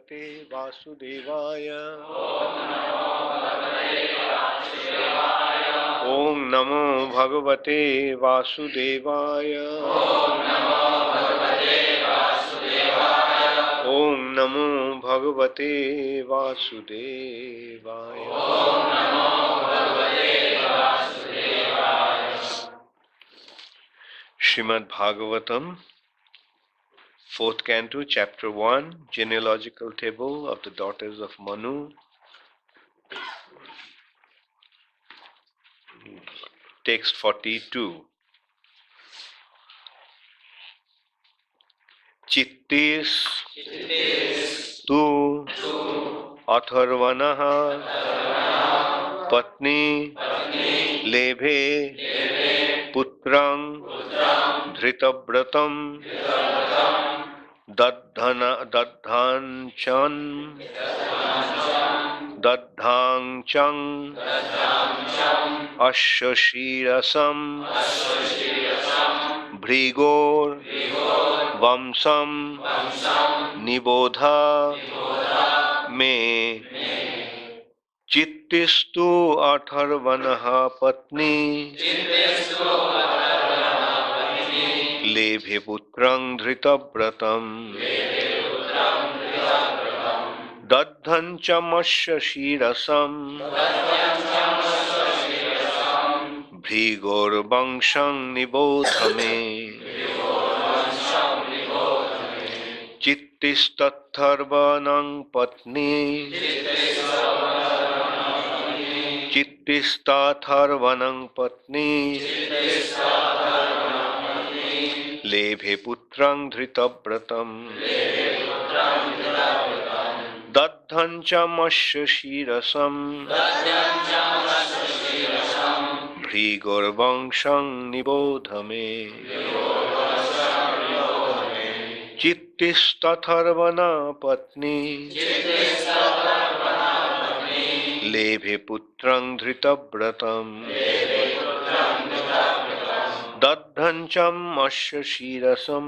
Bhagavate Vasudevaya. Om Namo Bhagavate Vasudevaya. Om Namo Bhagavate Vasudevaya. Srimad Bhagavatam, 4th Canto, Chapter 1, Genealogical Table of the Daughters of Manu. Text 42. Cittis tu atharvanah patni lebhe putram dhrta-vratam dadhyañcam asvasirasam bhrgor vamsam nibodha me cittistu atharvanah patni lebhe putram dhrta-vratam dadhyañcam asvasirasam bhrgor vamsam nibodha me cittis atharvanah patni cittis atharvanah patni lebhe putram dhrta-vratam dadhyañcam asvasirasam bhrgor vamsam nibodha me cittis atharvanah patni lebhe putram dhrta-vratam dadhyañcam asvasirasam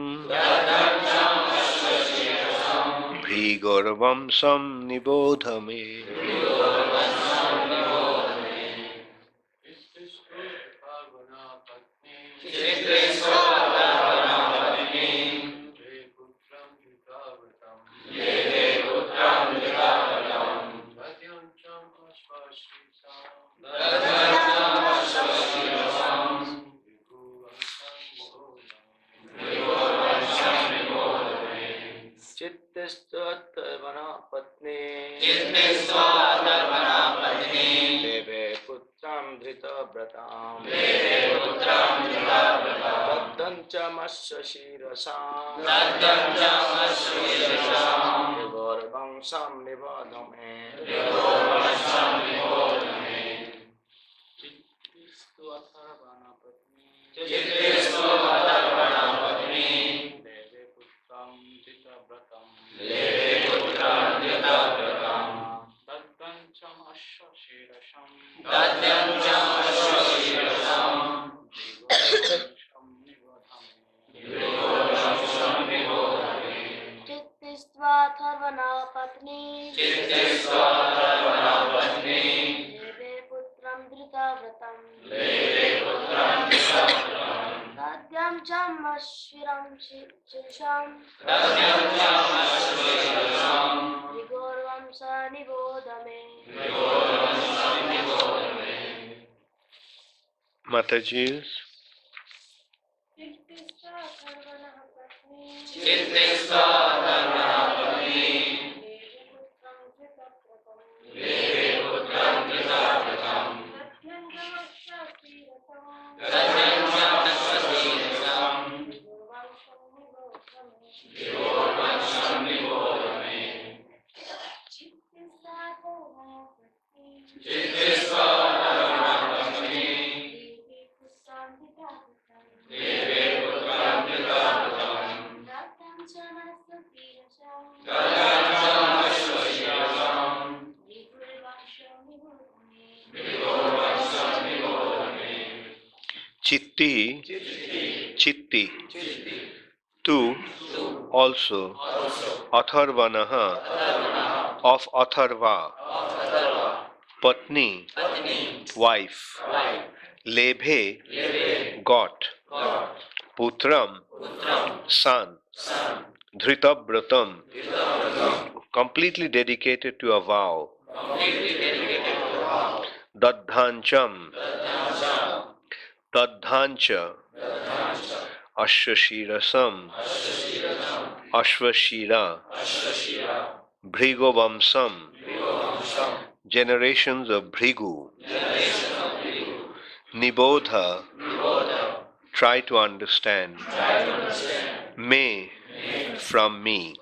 bhrgor vamsam nibodha me. Atharvanah patni lebhe putram dhrta-vratam dadhyañcam asvasirasam bhrgor vamsam nibodha me cittistu atharvanah patni lebhe putram dhrta-vratam dadhyañcam asvasirasam cittistu atharvanah patni lebhe putram dhrta-vratam dadhyañcam asvasirasam bhrgor vamsam nibodha me. Mataji's. Citti, Citti, 2. Also, atharvanah of Atharva, patni, wife, lebhe, got, putram, son, dhrta-vratam, completely dedicated to a vow, dadhyañcam, dadhyañca, asvasirasam, asvasira, vamsam, generations of Bhrgu, nibodha, try to understand, may, from me.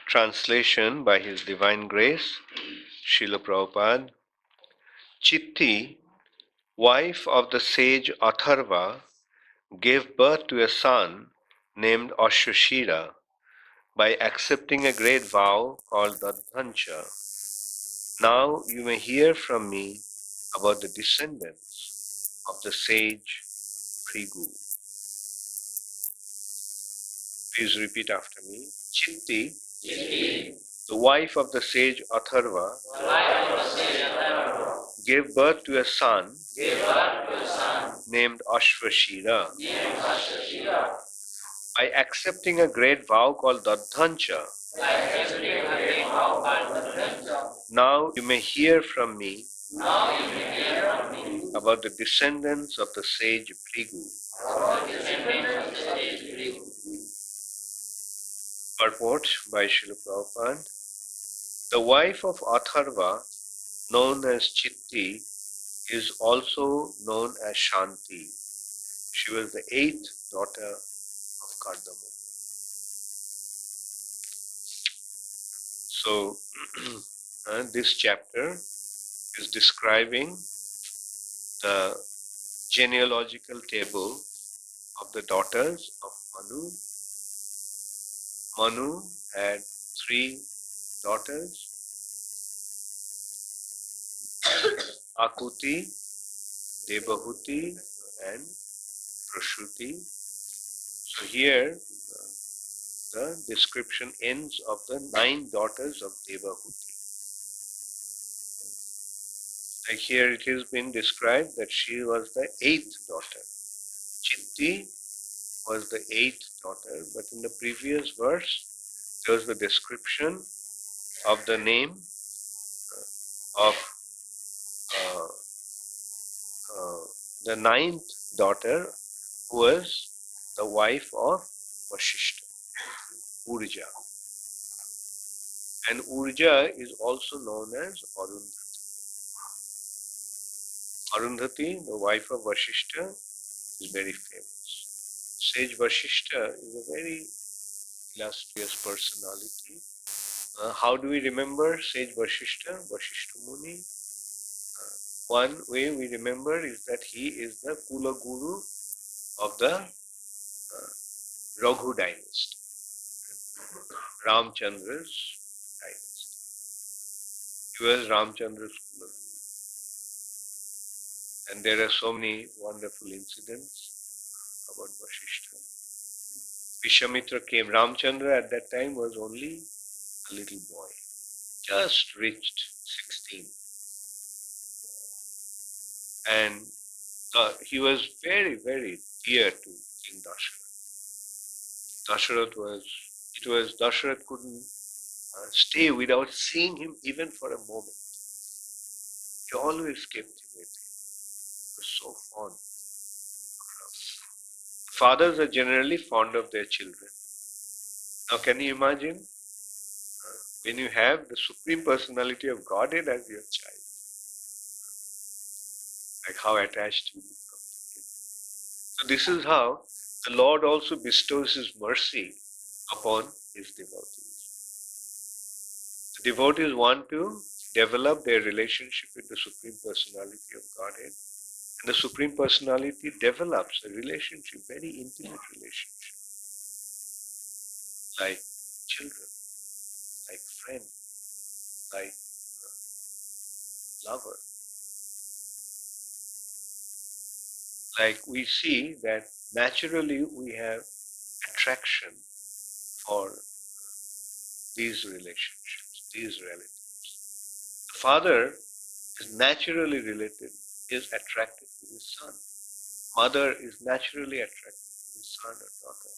Translation by His Divine Grace, Srila Prabhupada. Citti, wife of the sage Atharva, gave birth to a son named Asvasira by accepting a great vow called Dadhyañca. Now you may hear from me about the descendants of the sage Bhrgu. Please repeat after me. Citti, the wife of the sage Atharva, gave birth to a son named Asvasira by accepting a great vow called Dadhyañca. Now you may hear from me about the descendants of the sage Bhrgu. Purport by Srila Prabhupada. The wife of Atharva, known as Citti, is also known as Santi. She was the 8th daughter of Kardama Muni. So, this chapter is describing the genealogical table of the daughters of Manu. Manu had 3 daughters, Akuti, Devahuti and Prasuti. So here the description ends of the 9 daughters of Devahuti. Like here it has been described that she was the 8th daughter. Citti was the 8th daughter, but in the previous verse there was the description of the name of the 9th daughter, who was the wife of Vasishta, Urja. And Urja is also known as Arundhati. Arundhati, the wife of Vasishta, is very famous. Sage Vasishta is a very illustrious personality. How do we remember Sage Vasishta, Vasishta Muni? One way we remember is that he is the Kula Guru of the Raghu dynasty, Ramchandra's dynasty. He was Ramchandra's Kula Guru. And there are so many wonderful incidents about Vasishta. Vishwamitra came. Ramchandra at that time was only a little boy, just reached 16. And he was very, very dear to King Dasharatha. Dasharatha couldn't stay without seeing him even for a moment. He always kept him with him. He was so fond of Ram. Fathers are generally fond of their children. Now can you imagine when you have the Supreme Personality of Godhead as your child? Like how attached you become to him. So this is how the Lord also bestows His mercy upon His devotees. The devotees want to develop their relationship with the Supreme Personality of Godhead, and the Supreme Personality develops a relationship, very intimate relationship, like children, like friend, like lover. Like we see that naturally we have attraction for these relationships, these relatives. The father is naturally related, is attracted to his son. Mother is naturally attracted to his son or daughter.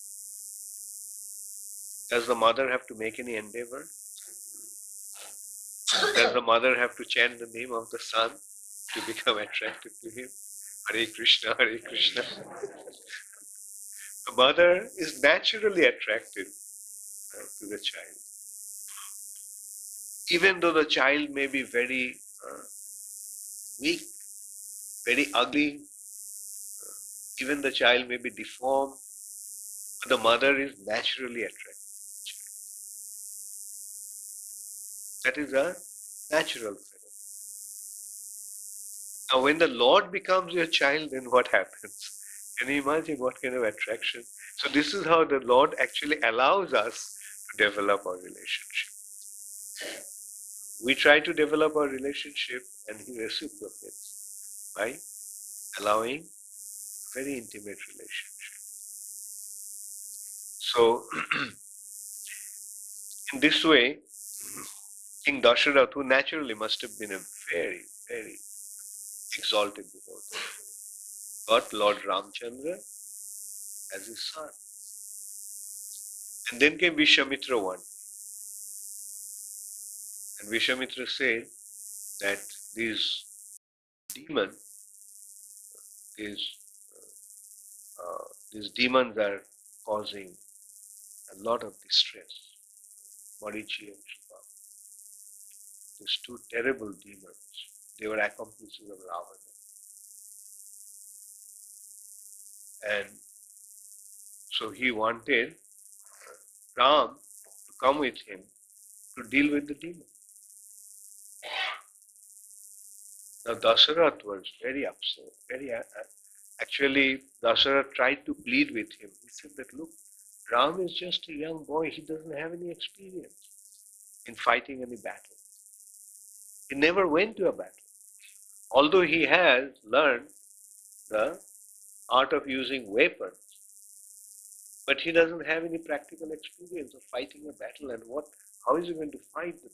Does the mother have to make any endeavor? Does the mother have to chant the name of the son to become attracted to him? Hare Krishna, Hare Krishna. The mother is naturally attracted to the child. Even though the child may be very weak, very ugly, even the child may be deformed, but the mother is naturally attracted to the child. That is a natural phenomenon. Now when the Lord becomes your child, then what happens? Can you imagine what kind of attraction? So this is how the Lord actually allows us to develop our relationship. We try to develop our relationship and He reciprocates by allowing a very intimate relationship. So in this way, King Dasharatha, who naturally must have been a very, very exalted devotee, got Lord Ramchandra as his son. And then came Vishwamitra one day. And Vishwamitra said that these demons, these demons are causing a lot of distress. Marichi and Srila. These two terrible demons, they were accomplices of Ravana. And so he wanted Ram to come with him to deal with the demon. Now Dasharatha was very upset, actually Dasharatha tried to plead with him. He said that, look, Ram is just a young boy, he doesn't have any experience in fighting any battle. He never went to a battle. Although he has learned the art of using weapons, but he doesn't have any practical experience of fighting a battle. And how is he going to fight with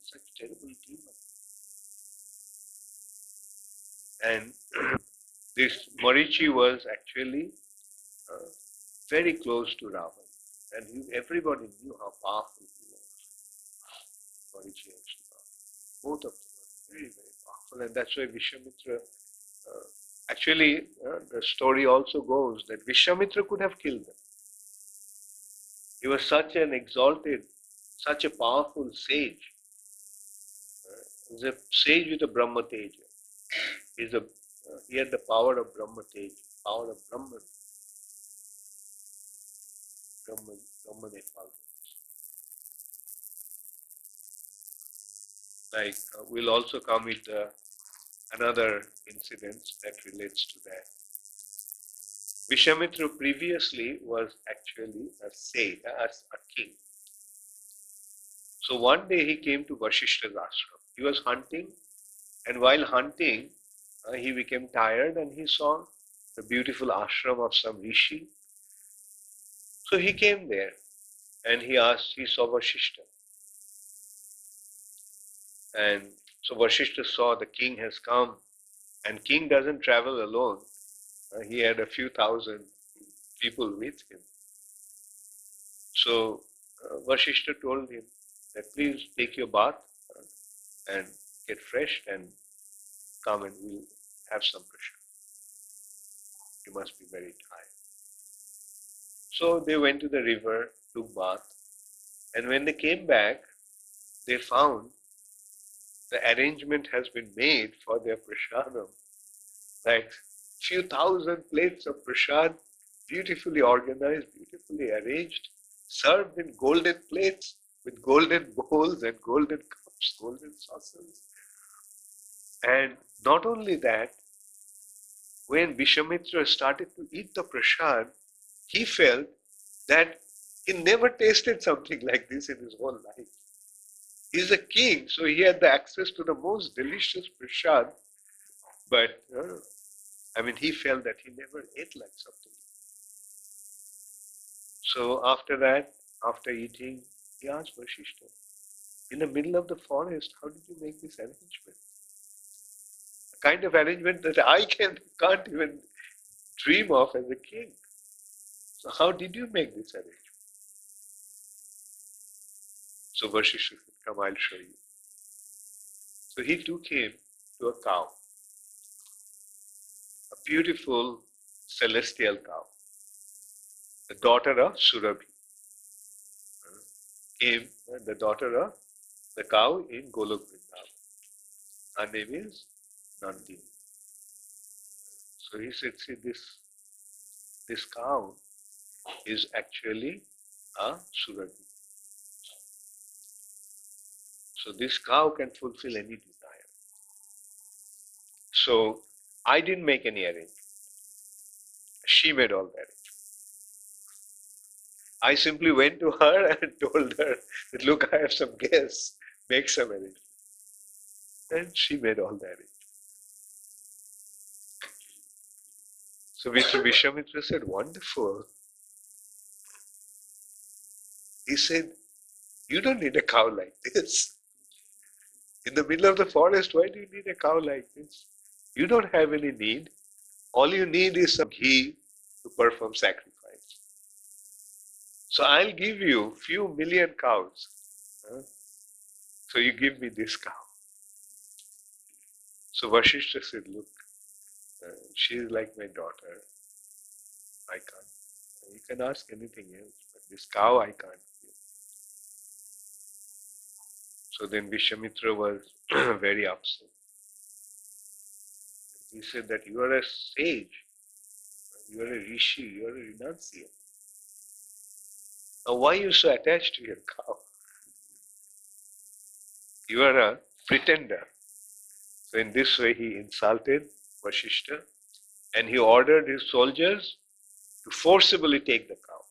such terrible demons? And this Marichi was actually very close to Ravan, and everybody knew how powerful he was. Marichi and Srila. Both of them were very, very powerful, and that's why Vishwamitra, the story also goes that Vishwamitra could have killed them. He was such an exalted, such a powerful sage. He was a sage with a Brahma Teja. He had the power of Brahma Teja, power of Brahman. Brahman Like, we'll also come with another incident that relates to that. Vishwamitra previously was actually a sage, a king. So one day he came to Vasishta's ashram. He was hunting, and while hunting, he became tired and he saw the beautiful ashram of some rishi. So he came there and he saw Vasishta. And so Vasishta saw the king has come, and king doesn't travel alone. He had a few thousand people with him. So Vasishta told him that please take your bath and get fresh and come and we'll have some prasad. You must be very tired. So they went to the river, took bath, and when they came back, they found the arrangement has been made for their prasadam. Like few thousand plates of prasad, beautifully organized, beautifully arranged, served in golden plates with golden bowls and golden cups, golden saucers. And not only that, when Vishwamitra started to eat the prasad, he felt that he never tasted something like this in his whole life. He's a king, so he had the access to the most delicious prasad, but he felt that he never ate like something. So after that, after eating, he asked Vasishtha, in the middle of the forest, how did you make this arrangement? A kind of arrangement that I can't even dream of as a king. So how did you make this arrangement? So Vasishtha said, come, I'll show you. So he took him to a cow, a beautiful celestial cow, the daughter of Surabhi. Came the daughter of the cow in Golok Vrindavan. Her name is Nandini. So he said, see, this cow is actually a Surabhi. So this cow can fulfill any desire. So I didn't make any arrangement. She made all the arrangement. I simply went to her and told her that, look, I have some guests, make some arrangement. And she made all the arrangement. So Vishwamitra said, wonderful. He said, you don't need a cow like this. In the middle of the forest, why do you need a cow like this? You don't have any need. All you need is some ghee to perform sacrifice. So I'll give you few million cows. So you give me this cow. So Vasishtha said, look, she is like my daughter. I can't. You can ask anything else, but this cow I can't give. So then Vishwamitra was very upset. He said that you are a sage, you are a rishi, you are a renunciate. Now why are you so attached to your cow? You are a pretender. So in this way he insulted Vasishtha and he ordered his soldiers to forcibly take the cow.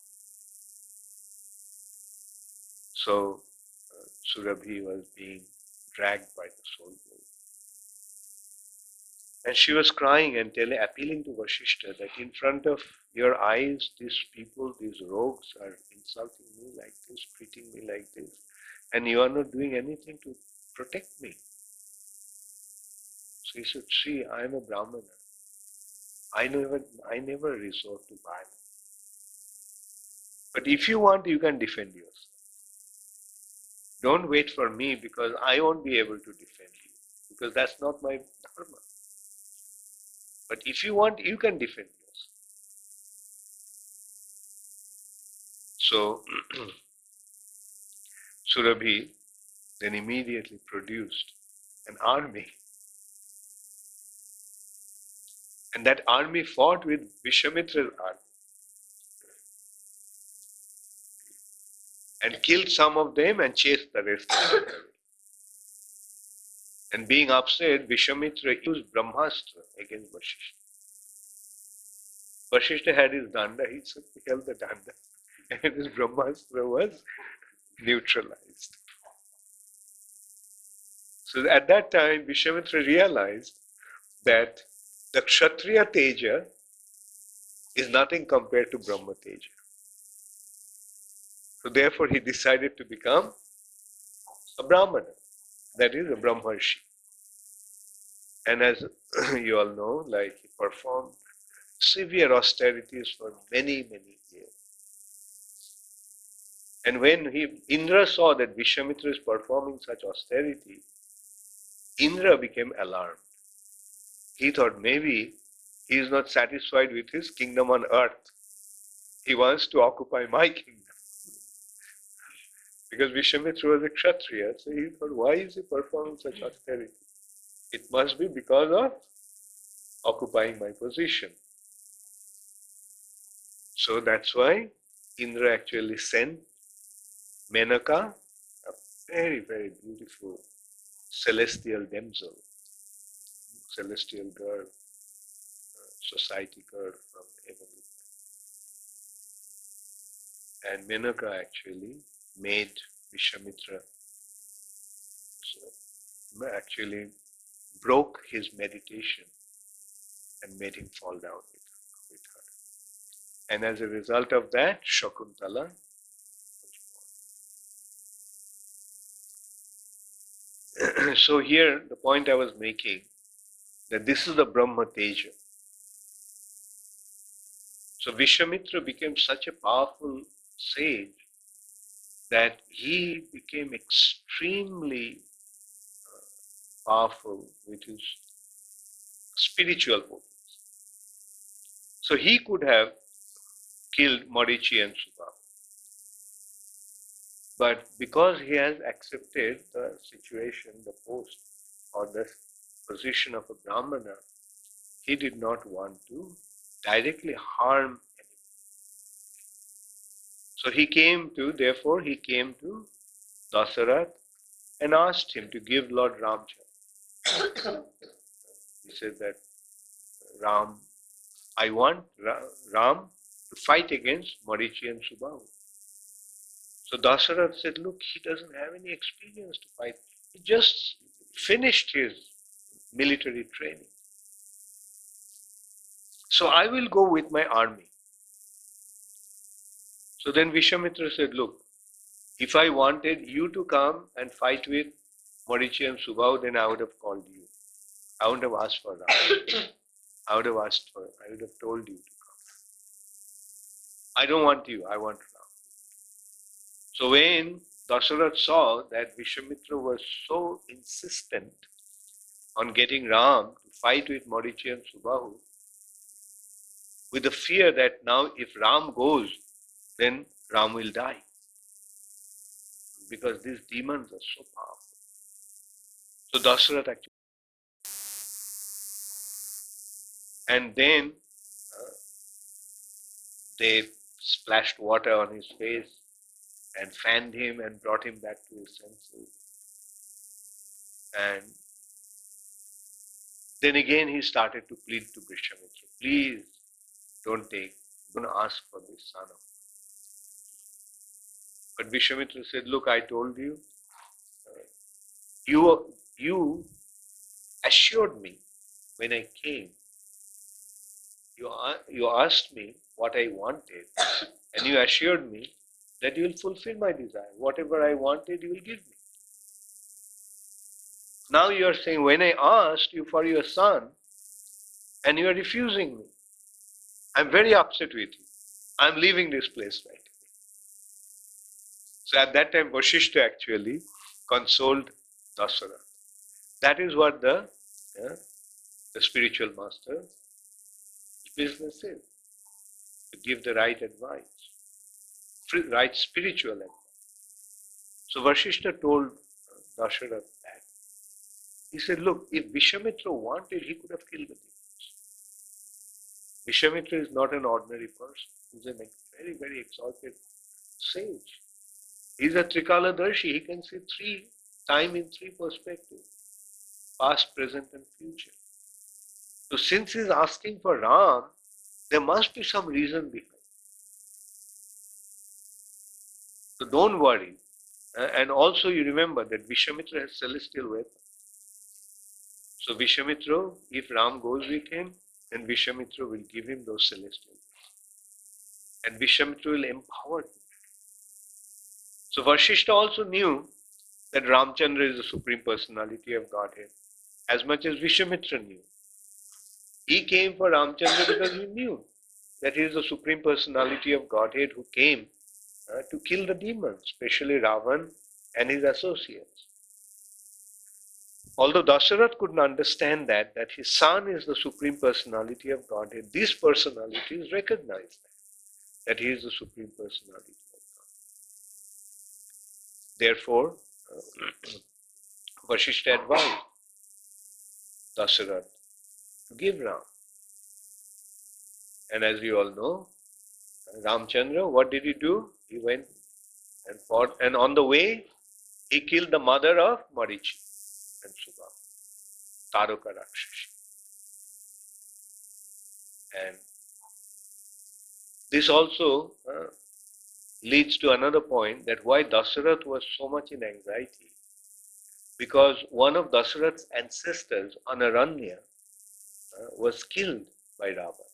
So Surabhi was being dragged by the soldiers. And she was crying and appealing to Vasishtha that in front of your eyes, these people, these rogues are insulting me like this, treating me like this, and you are not doing anything to protect me. So he said, see, I am a Brahmana. I never resort to violence. But if you want, you can defend yourself. Don't wait for me because I won't be able to defend you because that's not my dharma. But if you want, you can defend yourself. So Surabhi then immediately produced an army. And that army fought with Vishwamitra's army and killed some of them and chased the rest of them away. And being upset, Vishwamitra used Brahmastra against Vasishtha. Vasishtha had his danda, he held the danda, and his Brahmastra was neutralized. So at that time, Vishwamitra realized that the Kshatriya Teja is nothing compared to Brahma Teja. So therefore he decided to become a Brahmana, that is a Brahmarshi. And as you all know, like he performed severe austerities for many, many years. And when Indra saw that Vishwamitra is performing such austerity, Indra became alarmed. He thought maybe he is not satisfied with his kingdom on earth. He wants to occupy my kingdom. Because Vishwamitra was a Kshatriya, so he thought, why is he performing such austerity? It must be because of occupying my position. So that's why Indra actually sent Menaka, a very, very beautiful celestial damsel, celestial girl, society girl from heaven. And Menaka actually made Vishwamitra, actually broke his meditation and made him fall down with her. And as a result of that, Shakuntala was born. So here, the point I was making, that this is the Brahma Teja. So Vishwamitra became such a powerful sage that he became extremely powerful with his spiritual potency. So he could have killed Marichi and Subha. But because he has accepted the situation, the post or the position of a Brahmana, he did not want to directly harm anyone. So therefore he came to Dasarath and asked him to give Lord Ramchandra. He said that I want Ram to fight against Marichi and Subhahu. So Dasarath said, look, he doesn't have any experience to fight. He just finished his military training. So I will go with my army. So then Vishwamitra said, look, if I wanted you to come and fight with Marichi and Subhahu, then I would have called you. I wouldn't have asked for Ram. I would have told you to come. I don't want you, I want Ram. So when Dasarath saw that Vishwamitra was so insistent on getting Ram to fight with Marichi and Subhahu, with the fear that now if Ram goes, then Ram will die. Because these demons are so powerful. So Dasarath actually. And then they splashed water on his face and fanned him and brought him back to his senses. And then again he started to plead to Vishwamitra, please don't ask for this son of mine. But Vishwamitra said, look, I told you, you assured me when I came, you asked me what I wanted, and you assured me that you will fulfill my desire. Whatever I wanted, you will give me. Now you are saying, when I asked you for your son, and you are refusing me, I am very upset with you. I am leaving this place right away. So at that time, Vasishtha actually consoled Dasarath. That is what the spiritual master's business is, to give the right advice, right spiritual advice. So Vasishtha told Dasarath that. He said, look, if Vishwamitra wanted, he could have killed the demons. Vishwamitra is not an ordinary person. He's a very, very exalted sage. He's a Trikaladarshi. He can see time in three perspectives, past, present and future. So since he's asking for Ram, there must be some reason behind. So don't worry. And also you remember that Vishwamitra has celestial weapons. So Vishwamitra, if Ram goes with him, then Vishwamitra will give him those celestial weapons. And Vishwamitra will empower him. So Vasishtha also knew that Ramchandra is the Supreme Personality of Godhead, as much as Vishwamitra knew. He came for Ramchandra because he knew that he is the Supreme Personality of Godhead who came to kill the demons, especially Ravan and his associates. Although Dasarath couldn't understand that his son is the Supreme Personality of Godhead, these personalities recognize that he is the Supreme Personality of God. Therefore, Vasishtha advised Dasarath to give Ram. And as you all know, Ramchandra, what did he do? He went and fought, and on the way, he killed the mother of Marichi and Subha, Taraka Rakshashi. And this also leads to another point, that why Dasarath was so much in anxiety. Because one of Dasarath's ancestors, Anaranya, was killed by Ravan.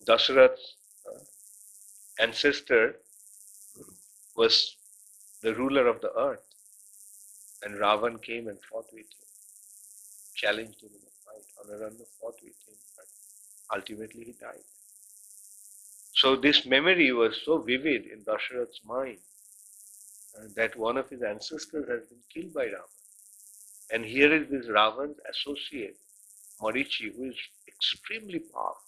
Dasharatha's ancestor was the ruler of the earth, and Ravan came and fought with him, challenged him in a fight. Anaranya fought with him, but ultimately he died. So this memory was so vivid in Dasharatha's mind that one of his ancestors has been killed by Ravan. And here is this Ravan's associate, Marichi, who is extremely powerful.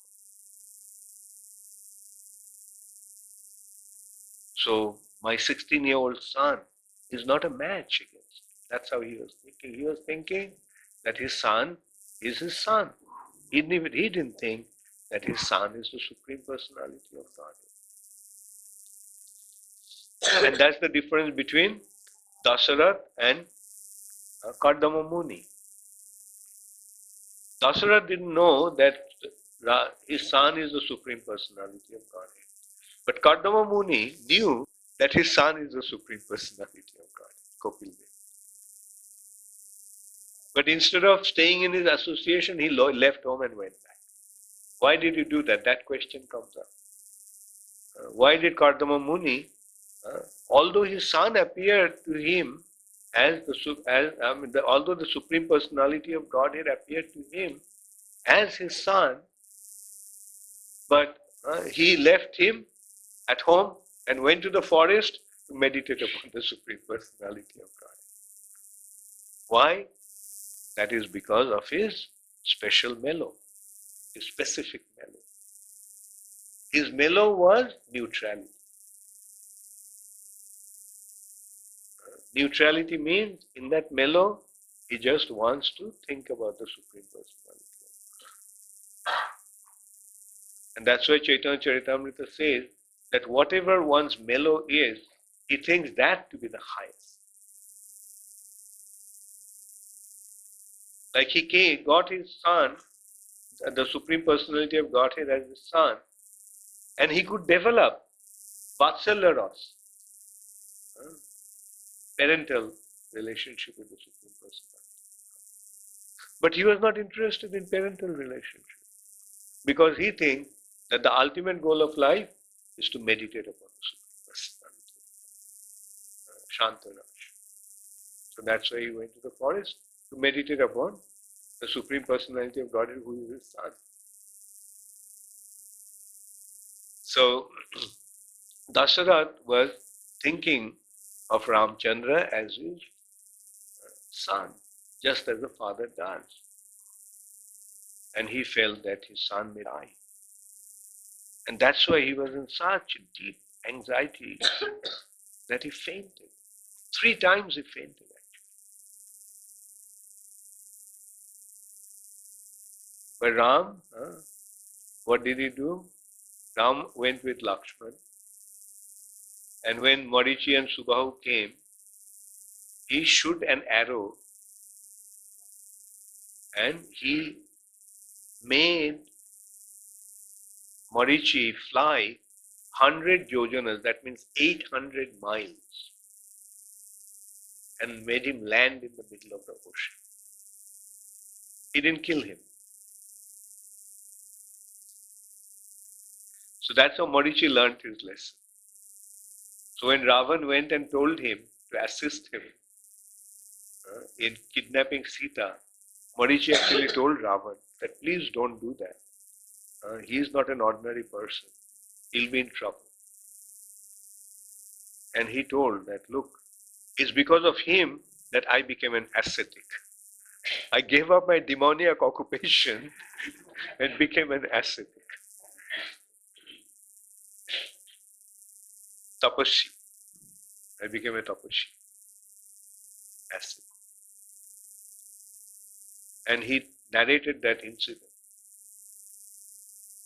So my 16-year-old son is not a match against. That's how he was thinking. He was thinking that his son is his son. He didn't think that his son is the Supreme Personality of Godhead. And that's the difference between Dasarath and Kardama Muni. Dasarath didn't know that his son is the Supreme Personality of Godhead. But Kardama Muni knew that his son is the Supreme Personality of Godhead, Kopildev. But instead of staying in his association, he left home and went back. Why did he do that? That question comes up. Why did Kardama Muni, although his son appeared to him as although the Supreme Personality of Godhead appeared to him as his son, but he left him at home and went to the forest to meditate upon the Supreme Personality of Godhead. Why? That is because of his special mellow, his specific mellow. His mellow was neutrality. Neutrality means in that mellow, he just wants to think about the Supreme Personality. And that's why Chaitanya Charitamrita says that whatever one's mellow is, he thinks that to be the highest. Like he got his son, the Supreme Personality of Godhead as his son, and he could develop Vatsalya Ras, parental relationship with the Supreme Personality. But he was not interested in parental relationship because he thinks that the ultimate goal of life is to meditate upon the Supreme Personality, Shantaraj. So that's why he went to the forest to meditate upon the Supreme Personality of Godhead, who is his son. So Dasarath was thinking of Ramchandra as his son, just as a father does. And he felt that his son may die. And that's why he was in such deep anxiety that he fainted. 3 times he fainted actually. But Ram, what did he do? Ram went with Lakshman. And when Marichi and Subahu came, he shot an arrow and he made Marichi fly 100 yojanas, that means 800 miles, and made him land in the middle of the ocean. He didn't kill him. So that's how Marichi learned his lesson. So when Ravan went and told him to assist him in kidnapping Sita, Marichi actually told Ravan that please don't do that. He is not an ordinary person. He'll be in trouble. And he told that, look, it's because of him that I became an ascetic. I gave up my demoniac occupation and became an ascetic. Tapashi. I became a tapashi. Ascetic. And he narrated that incident.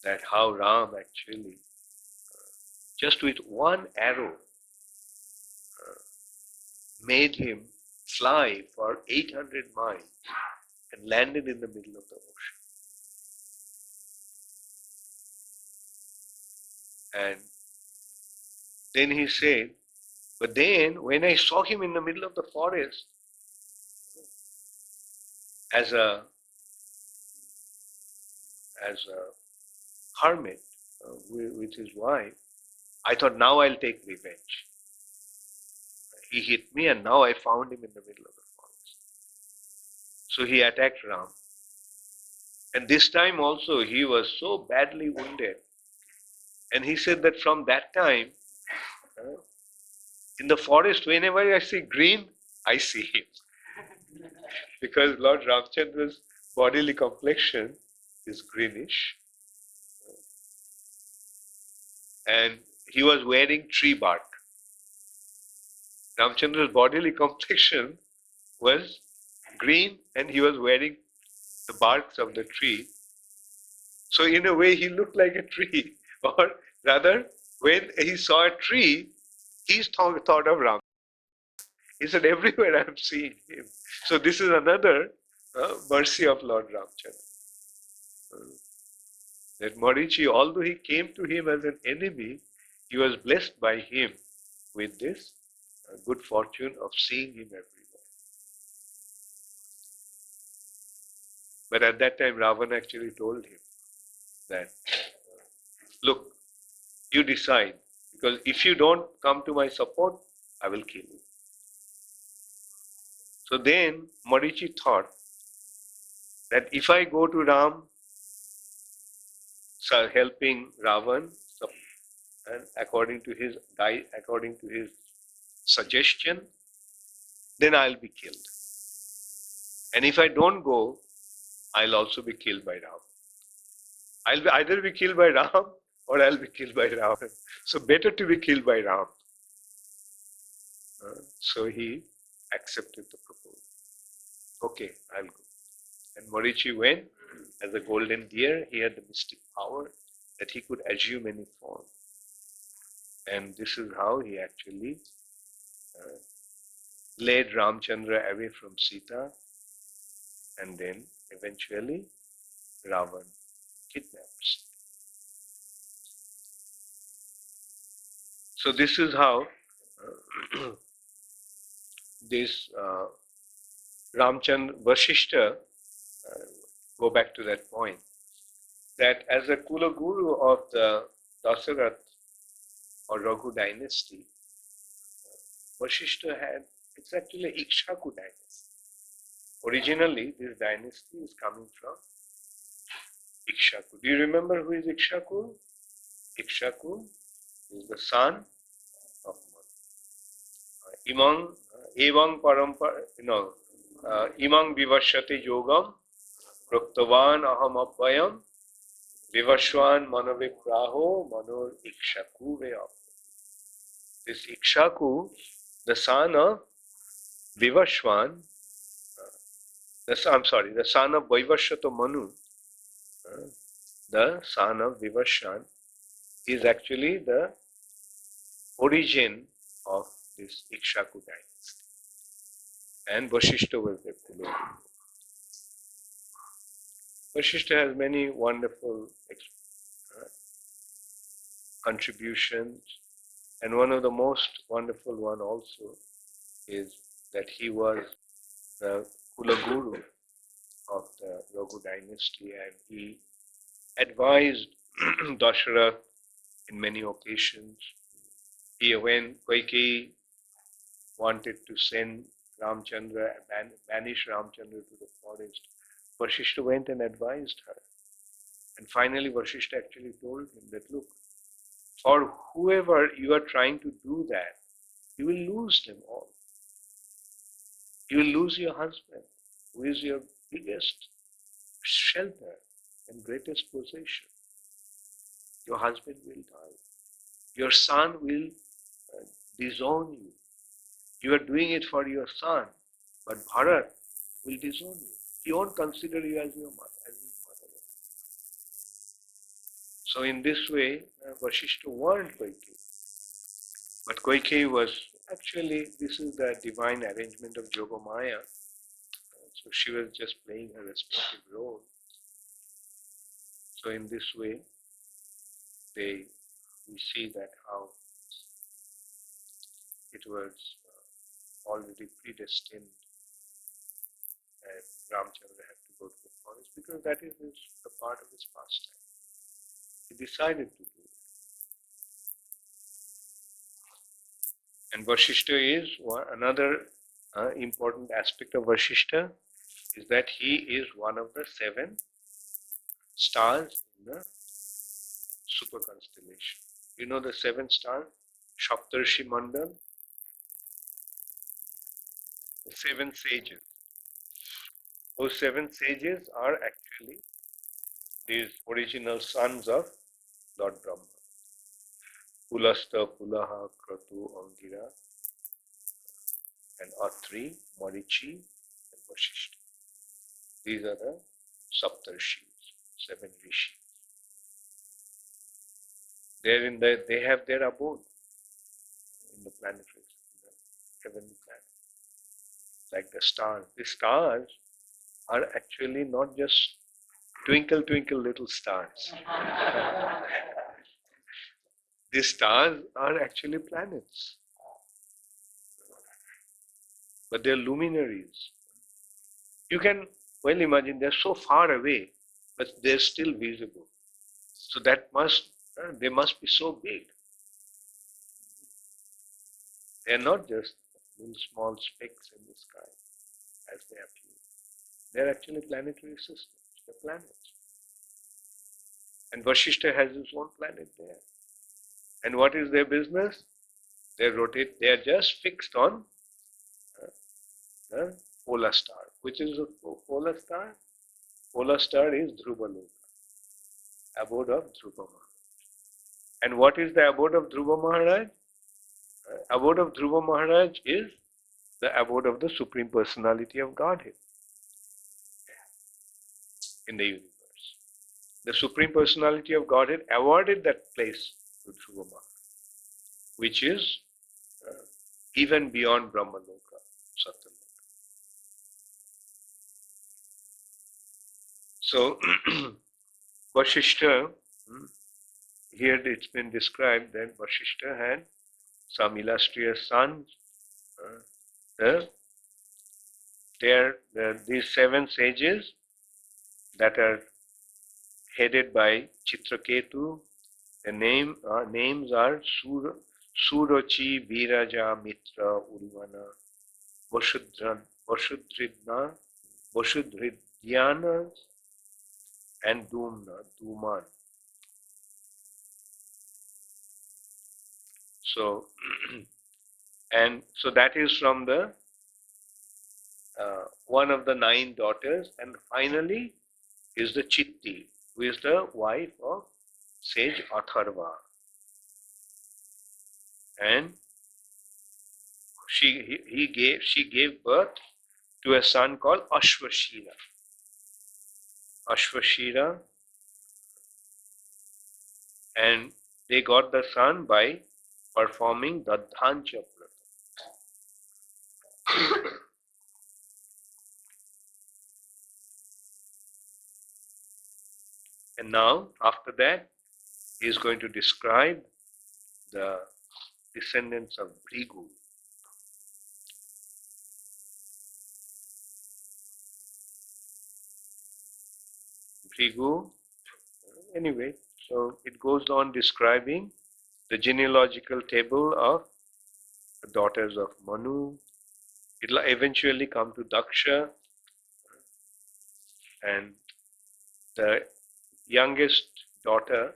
That how Ram actually, just with one arrow, made him fly for 800 miles and landed in the middle of the ocean. And then he said, but then when I saw him in the middle of the forest as a hermit, with his wife, I thought now I'll take revenge. He hit me and now I found him in the middle of the forest. So he attacked Ram. And this time also he was so badly wounded. And he said that from that time, in the forest, whenever I see green, I see him. Because Lord Ramchandra's bodily complexion is greenish. And he was wearing tree bark. Ramchandra's bodily complexion was green and he was wearing the barks of the tree. So in a way he looked like a tree. Or rather, when he saw a tree, he thought of Ram. He said, everywhere I am seeing him. So this is another mercy of Lord Ramchandra. That Marichi, although he came to him as an enemy, he was blessed by him with this good fortune of seeing him everywhere. But at that time, Ravana actually told him that, look, you decide, because if you don't come to my support, I will kill you. So then Marichi thought that if I go to Ram, helping Ravan, and according to his suggestion, then I'll be killed. And if I don't go, I'll also be killed by Ram. I'll either be killed by Ram or I'll be killed by Ravan. So better to be killed by Ram. So he accepted the proposal. Okay, I'll go. And Marichi went as a golden deer. He had the mystic power that he could assume any form. And this is how he actually led Ramchandra away from Sita, and then eventually Ravan kidnaps. So this is how this Ramchandra Vasishta, go back to that point, that as a Kula Guru of the Dasarath or Raghu dynasty, Vasishta had, it's actually Ikshaku dynasty. Originally, this dynasty is coming from Ikshaku. Do you remember who is Ikshaku? Ikshaku is the son of Manu. Evang parampara, imang vivashyate yogam proktavan aham apvayam vivashwan manavipraho manor Ikshaku veya. This Ikshaku, the son of Vivashwan, the son of Vaivashyato Manu, the son of Vivashwan, is actually the origin of this Ikshaku dynasty. And Vasishta was the Kula. Vasishta has many wonderful contributions, and one of the most wonderful one also is that he was the Kula Guru of the Raghu dynasty, and he advised Dasharath in many occasions. When Kaikeyi wanted to send Ramchandra, banish Ramchandra to the forest, Vasishta went and advised her. And finally Vasishta actually told him that, look, for whoever you are trying to do that, you will lose them all. You will lose your husband, who is your biggest shelter and greatest possession. Your husband will die. Your son will disown you. You are doing it for your son, but Bharat will disown you. He won't consider you as your mother, as his mother. So in this way, Vasishta warned Kaikeyi. But Kaikeyi was actually, this is the divine arrangement of Yogamaya. So she was just playing her respective role. So in this way, we see that how it was already predestined that Ramchandra had to go to the forest, because that is the part of his pastime. He decided to do it. And Vasishtha is another important aspect of Vasishtha is that he is one of the 7 stars in the super constellation. You know the 7 stars? Shaptarshi Mandal, the 7 sages. Those 7 sages are actually these original sons of Lord Brahma. Pulasta, Pulaha, Kratu, Angira, and Atri, Marichi, and Vasishtha. These are the Saptarshis, 7 rishis. They have their abode in the planetary, in the heavenly planet. Like the stars. The stars are actually not just twinkle, twinkle little stars. These stars are actually planets. But they're luminaries. You can well imagine they're so far away, but they're still visible. So they must be so big. They're not just little small specks in the sky as they appear. They're actually planetary systems. They're planets. And Vasishtha has his own planet there. And what is their business? They rotate. They are just fixed on the polar star. Which is a polar star? Polar star is Dhruvaloka, abode of Dhruva Maharaj. And what is the abode of Dhruva Maharaj? Abode of Dhruva Maharaj is the abode of the Supreme Personality of Godhead in the universe. The Supreme Personality of Godhead awarded that place to Dhruva Maharaj, which is even beyond Brahmaloka, Satyaloka. So, Vasishtha, here it's been described that Vasishtha had some illustrious sons. These 7 sages that are headed by Chitraketu. The names are Surochi, Viraja, Mitra, Ulvana, Vasudridna, Vasudridyana, and Duman. So, and so that is from the one of the 9 daughters, and finally is the Citti, who is the wife of sage Atharva. And she gave birth to a son called Asvasira. Asvasira, and they got the son by performing dadhyañcam. And now, after that, he is going to describe the descendants of Bhrgu. Bhrgu, anyway, so it goes on describing the genealogical table of the daughters of Manu. It will eventually come to Daksha, and the youngest daughter,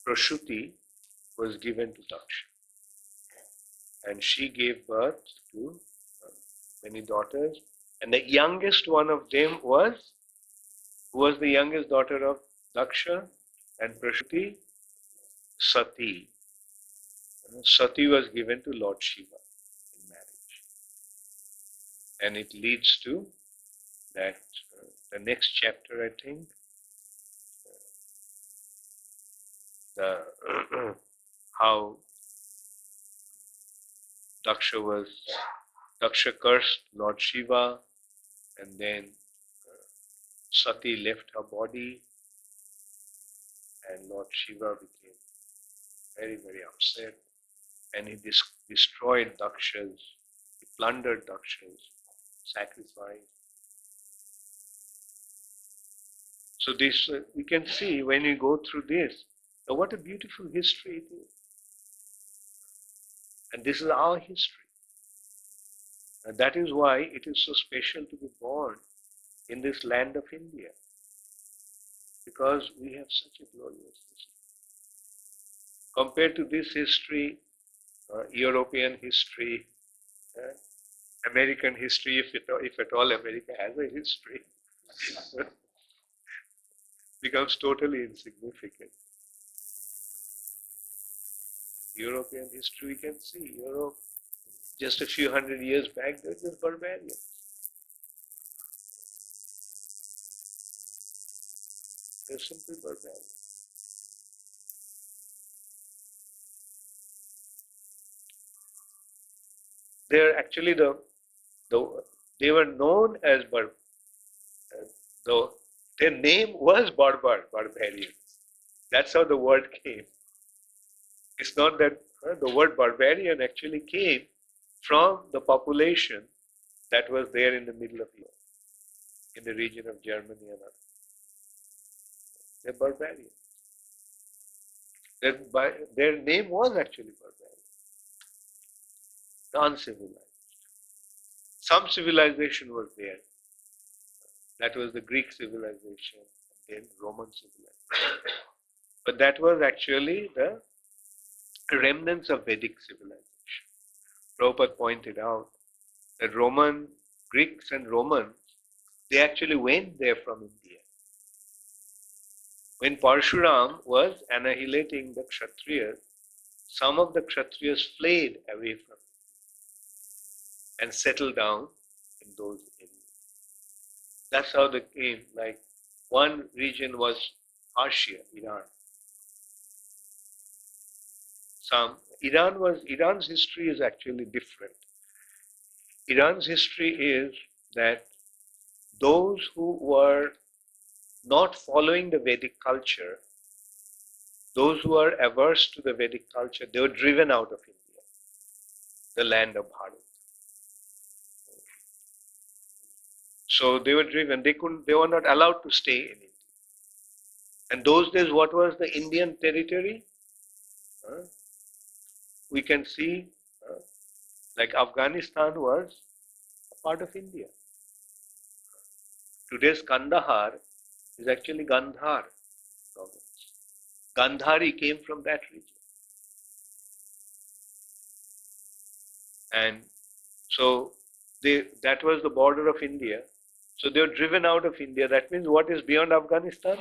Prashuti, was given to Daksha. And she gave birth to many daughters. And the youngest one of them who was the youngest daughter of Daksha and Prashuti? Sati. Sati was given to Lord Shiva in marriage. And it leads to that, the next chapter, I think, how Daksha cursed Lord Shiva, and then Sati left her body, and Lord Shiva became very, very upset, and he destroyed Daksha's, he plundered Daksha's sacrifice. So this, we can see when we go through this, what a beautiful history it is. And this is our history. And that is why it is so special to be born in this land of India. Because we have such a glorious history. Compared to this history, European history, American history, if at all America has a history, becomes totally insignificant. European history, we can see Europe just a few hundred years back, they were just barbarians. They're simply barbarians. They're actually they were known as though their name was barbarian. That's how the word came. It's not that the word barbarian actually came from the population that was there in the middle of Europe, in the region of Germany and others. They're barbarians. Their name was actually barbarian, uncivilized. Some civilization was there. That was the Greek civilization, then Roman civilization. But that was actually the remnants of Vedic civilization. Prabhupada pointed out that Greeks and Romans, they actually went there from India. When Parshuram was annihilating the Kshatriyas, some of the Kshatriyas fled away from India and settled down in those areas. That's how they came. Like one region was Persia, Iran. Iran's history is actually different. Iran's history is that those who were not following the Vedic culture, those who are averse to the Vedic culture, they were driven out of India, the land of Bharat. So they were driven, they were not allowed to stay in India. And those days, what was the Indian territory? We can see, like Afghanistan was a part of India. Today's Kandahar is actually Gandhar province. Gandhari came from that region. And so that was the border of India. So they were driven out of India. That means what is beyond Afghanistan?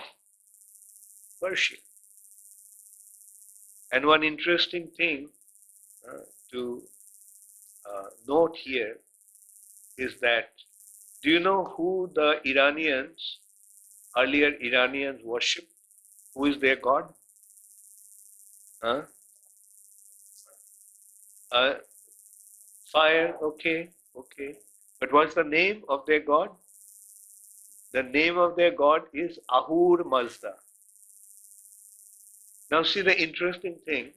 Persia. And one interesting thing to note here is that, do you know who the earlier Iranians worshipped? Who is their god? Fire, okay. But what's the name of their god? The name of their god is Ahur Mazda. Now see the interesting thing,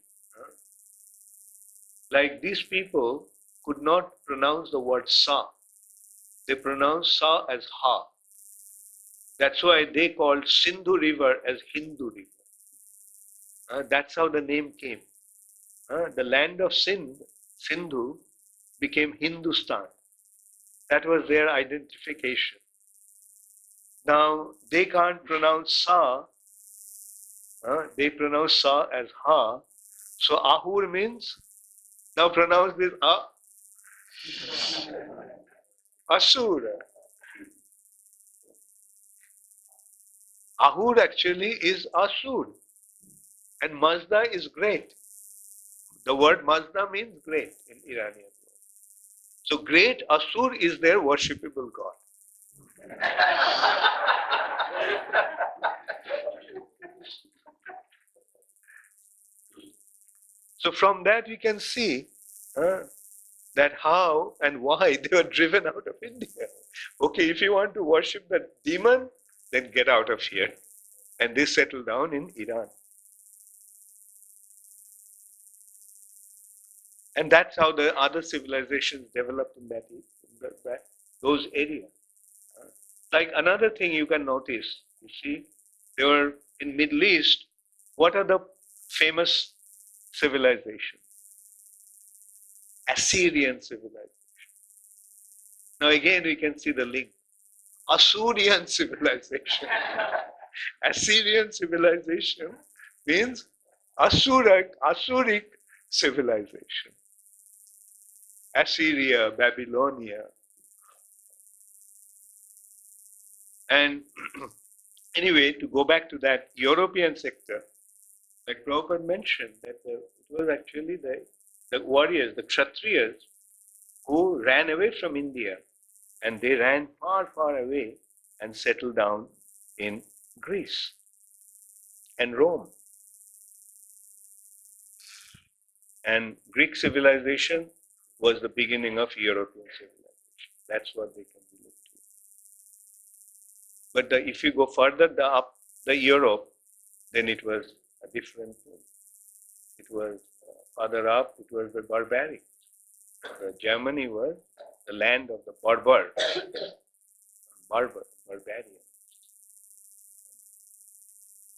like these people could not pronounce the word Sa. They pronounced Sa as Ha. That's why they called Sindhu river as Hindu river. That's how the name came. The land of Sindhu, became Hindustan. That was their identification. Now, they can't pronounce Sa. They pronounce Sa as Ha. So, Ahur means, now pronounce this Asura. Ahur actually is Asur. And Mazda is great. The word Mazda means great in Iranian. So great Asur is their worshipable god. So from that we can see that how and why they were driven out of India. Okay, if you want to worship the demon, then get out of here. And they settled down in Iran. And that's how the other civilizations developed in those areas. Like another thing you can notice, You see, they were in Middle East. What are the famous civilizations? Assyrian civilization. Now again we can see the link. Assyrian civilization. Assyrian civilization means Asuric civilization. Assyria, Babylonia. And anyway, to go back to that European sector, like Prabhupada mentioned, that it was actually the warriors, the Kshatriyas, who ran away from India, and they ran far, far away and settled down in Greece and Rome. And Greek civilization was the beginning of European civilization. That's what they can relate to. But if you go further up the Europe, then it was a different thing. It was further up, it was the barbarians. Germany was the land of the barbarian.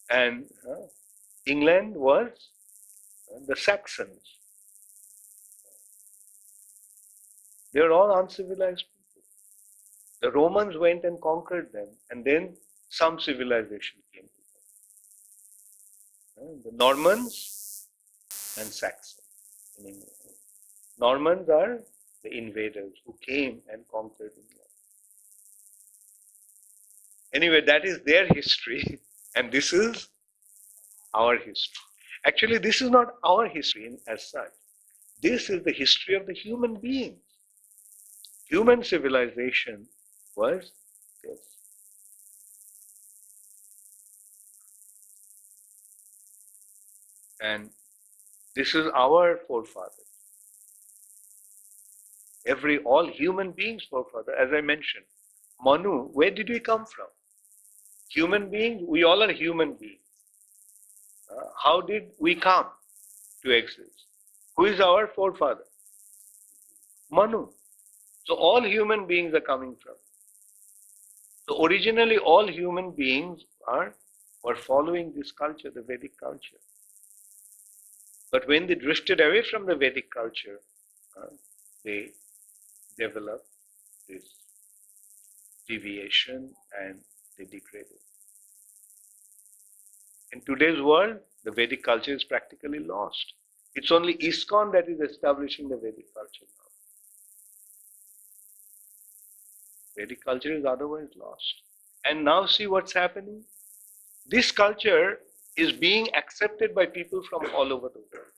And England was the Saxons. They were all uncivilized people. The Romans went and conquered them, and then some civilization came to them. The Normans and Saxons in England. Normans are the invaders who came and conquered England. Anyway, that is their history, and this is our history. Actually, this is not our history as such. This is the history of the human beings. Human civilization was this. And this is our forefathers. All human beings' forefather, as I mentioned. Manu, where did we come from? Human beings, we all are human beings. How did we come to exist? Who is our forefather? Manu. So all human beings are coming from. So originally all human beings were following this culture, the Vedic culture. But when they drifted away from the Vedic culture, they developed this deviation and they degraded. In today's world, the Vedic culture is practically lost. It's only ISKCON that is establishing the Vedic culture now. Vedic culture is otherwise lost. And now see what's happening. This culture is being accepted by people from all over the world.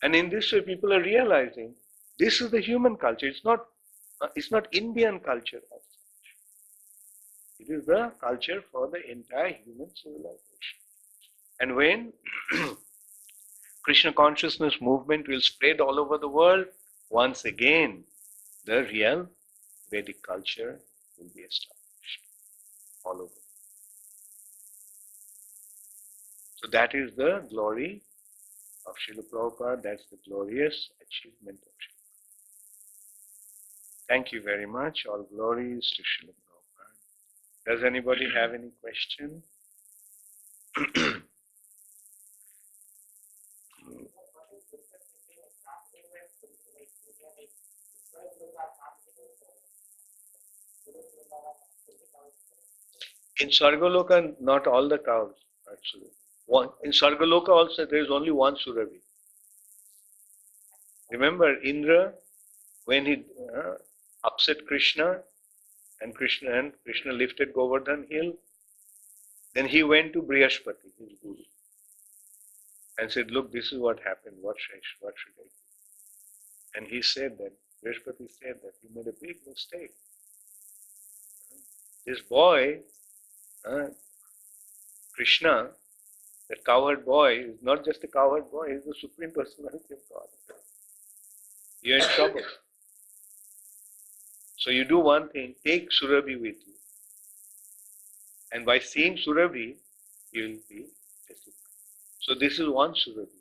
And in this way, people are realizing this is the human culture. It's not Indian culture as such. It is the culture for the entire human civilization. And when Krishna consciousness movement will spread all over the world, once again, the real Vedic culture will be established all over. So that is the glory of Srila Prabhupada. That's the glorious achievement of Srila Prabhupada. Thank you very much. All glories to Srila Prabhupada. Does anybody have any question? In Sargaloka, not all the cows, actually. In Sargaloka also, there is only one Surabhi. Remember Indra, when he upset Krishna, and Krishna lifted Govardhan hill, then he went to Brihaspati, his guru, and said, look, this is what happened, what should I do? And he said that, Brihaspati said that you made a big mistake. This boy, Krishna, that cowherd boy, is not just a cowherd boy, he is the Supreme Personality of God. You are in trouble. So you do one thing, take Surabhi with you. And by seeing Surabhi, you will be disciplined. So this is one Surabhi.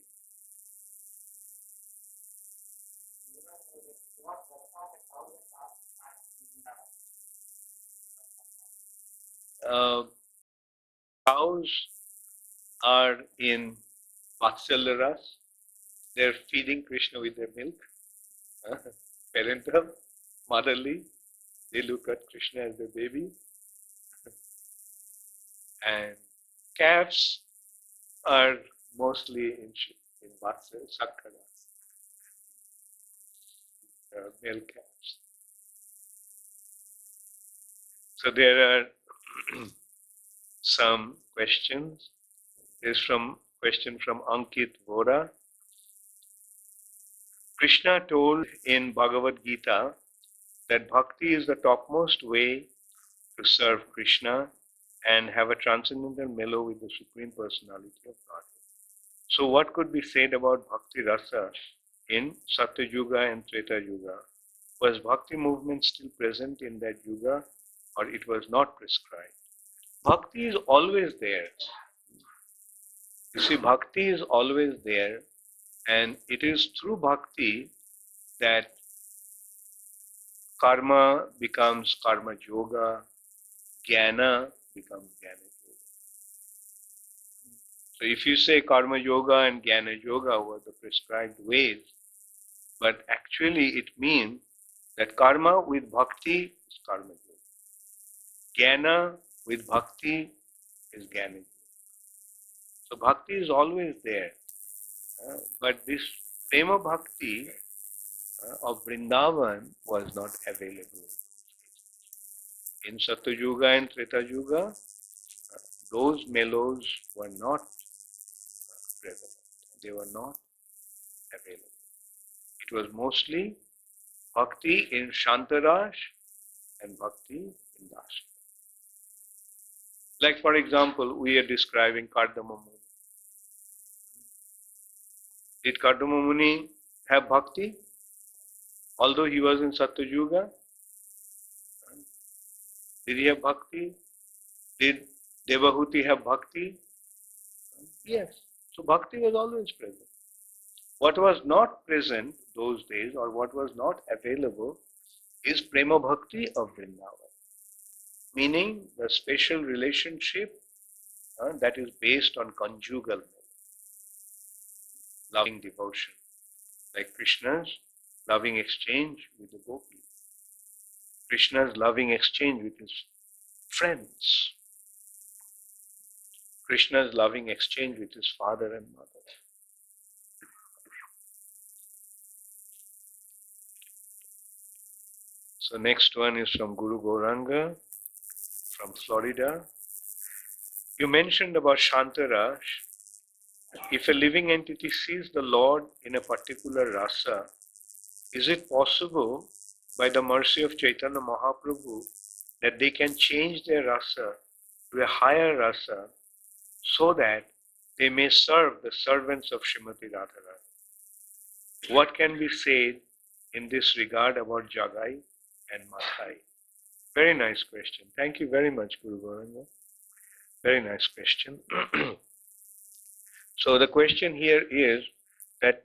uh, cows are in Vatsalya. They're feeding Krishna with their milk. Parental, motherly. They look at Krishna as their baby. And calves are mostly in Vatsalya, Sakkara, male calves. So there are some questions. There's from question from Ankit Vora. Krishna told in Bhagavad Gita that bhakti is the topmost way to serve Krishna and have a transcendental mellow with the Supreme Personality of Godhead. So what could be said about Bhakti Rasa in Satya Yuga and Treta Yuga? Was Bhakti movement still present in that Yuga, or it was not prescribed? Bhakti is always there. You see, Bhakti is always there, and it is through Bhakti that karma becomes karma yoga, jnana becomes jnana yoga. So if you say karma yoga and jnana yoga were the prescribed ways, but actually it means that karma with bhakti is karma yoga. Jnana with bhakti is jnana yoga. So bhakti is always there. But this prema bhakti of Vrindavan was not available. In Satya Yuga and Treta Yuga, those mellows were not prevalent. They were not available. It was mostly bhakti in Shantaraj and bhakti in Dasa. Like for example, we are describing Kardama Muni. Did Kardama Muni have bhakti? Although he was in Satya Yuga, did he have bhakti? Did Devahuti have bhakti? Yes. So bhakti was always present. What was not present those days, or what was not available, is prema bhakti of Vrindavan, meaning the special relationship that is based on conjugal loving devotion, like Krishna's loving exchange with the gopis, Krishna's loving exchange with his friends, Krishna's loving exchange with his father and mother. So next one is from Guru Gauranga from Florida. You mentioned about Shantaraj. If a living entity sees the Lord in a particular rasa, is it possible by the mercy of Chaitanya Mahaprabhu that they can change their rasa to a higher rasa so that they may serve the servants of Srimati Radharani? What can be said in this regard about Jagai and Mathai? Very nice question. Thank you very much, Guru Gauranga. Very nice question. So the question here is that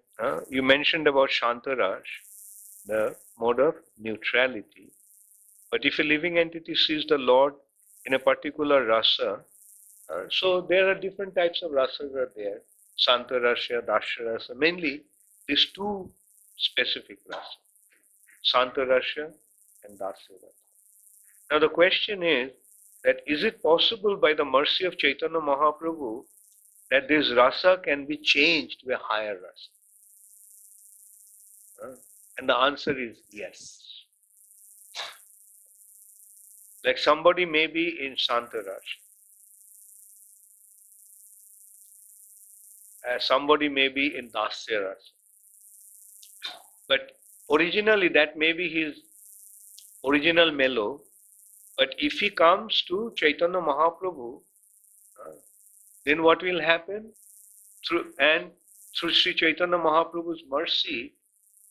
you mentioned about Shantaraj, the mode of neutrality. But if a living entity sees the Lord in a particular rasa, so there are different types of rasas are there. Santarasya, Dasharasa, mainly these two specific rasas, Santarasya and Dasharasa. Now the question is that is it possible by the mercy of Chaitanya Mahaprabhu that this rasa can be changed to a higher rasa? And the answer is yes. Like somebody may be in Santarasya, somebody may be in Dasyarasa. But originally that may be his original mellow. But if he comes to Chaitanya Mahaprabhu, then what will happen? Through Sri Chaitanya Mahaprabhu's mercy,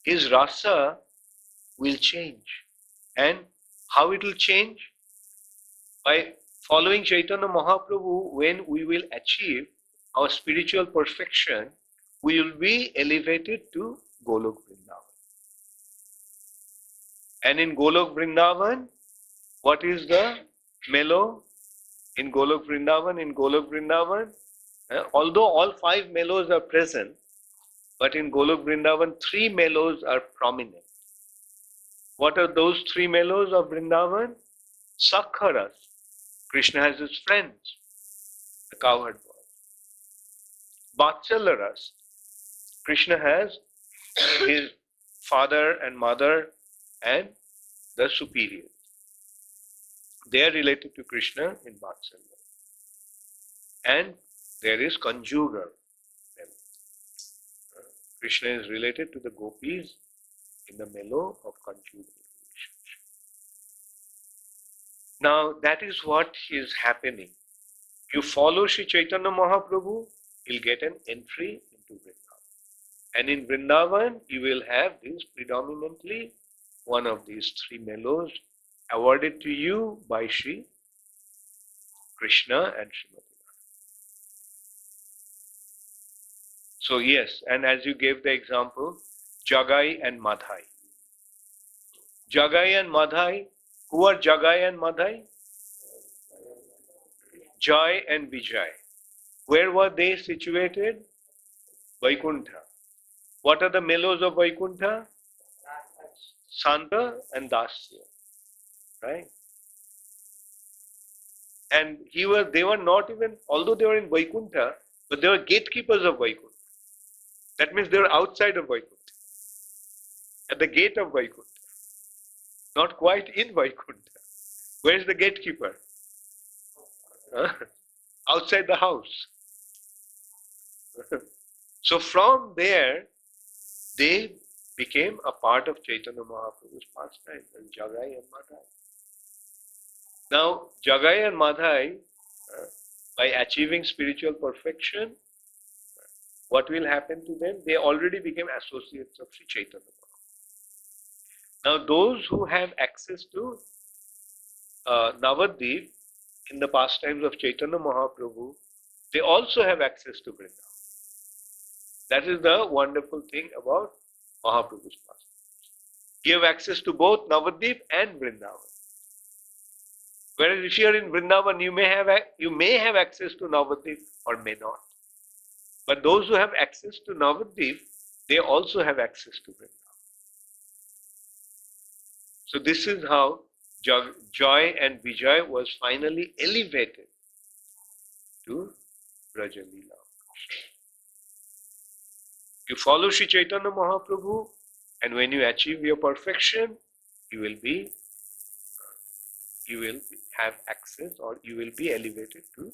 his rasa will change. And how it will change? By following Chaitanya Mahaprabhu, when we will achieve our spiritual perfection, we will be elevated to Golok Vrindavan. And in Golok Vrindavan, what is the mellow? In Golok Vrindavan, although all five mellows are present, but in Golok Vrindavan, three mellows are prominent. What are those three mellows of Vrindavan? Sakharas. Krishna has his friends, the cowherd boy. Vatsalyaras. Krishna has his father and mother and the superiors. They are related to Krishna in Vatsalya. And there is conjugal. Krishna is related to the gopis in the mellow of conjugal relationship. Now that is what is happening. You follow Sri Chaitanya Mahaprabhu, you'll get an entry into Vrindavan. And in Vrindavan, you will have this predominantly one of these three mellows awarded to you by Sri Krishna and Srimati. So yes, and as you gave the example, Jagai and Madhai. Jagai and Madhai, who are Jagai and Madhai? Jai and Vijay. Where were they situated? Vaikuntha. What are the mellows of Vaikuntha? Santa and Dasya. Right? And they were not even, although they were in Vaikuntha, but they were gatekeepers of Vaikuntha. That means they were outside of Vaikuntha. At the gate of Vaikuntha. Not quite in Vaikuntha. Where is the gatekeeper? Outside the house. So from there, they became a part of Chaitanya Mahaprabhu's pastime, and Jagai and Madhai. Now, Jagai and Madhai, by achieving spiritual perfection, what will happen to them? They already became associates of Sri Chaitanya Mahaprabhu. Now, those who have access to Navadvip in the pastimes of Chaitanya Mahaprabhu, they also have access to Vrindavan. That is the wonderful thing about Mahaprabhu's pastimes. You have access to both Navadvip and Vrindavan. Whereas if you are in Vrindavan, you may have access to Navadvip or may not. But those who have access to Navadvip, they also have access to Vrindavan. So this is how Joy and Vijay was finally elevated to Braja Leela. You follow Sri Chaitanya Mahaprabhu, and when you achieve your perfection, you will have access, or you will be elevated to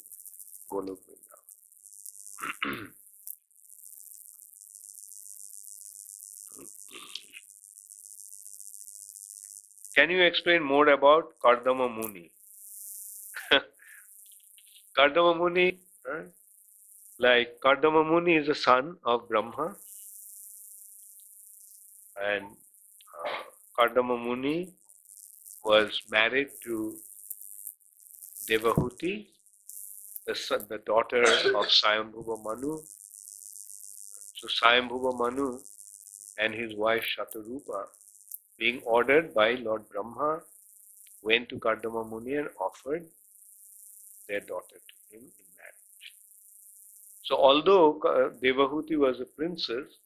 Golok Vrindavan. Can you explain more about Kardama Muni? Kardama Muni, Kardama Muni is a son of Brahma, and Kardama Muni was married to Devahuti, the daughter of Swayambhuva Manu. So Swayambhuva Manu and his wife Shatarupa, being ordered by Lord Brahma, went to Kardama Muni and offered their daughter to him in marriage. So although Devahuti was a princess,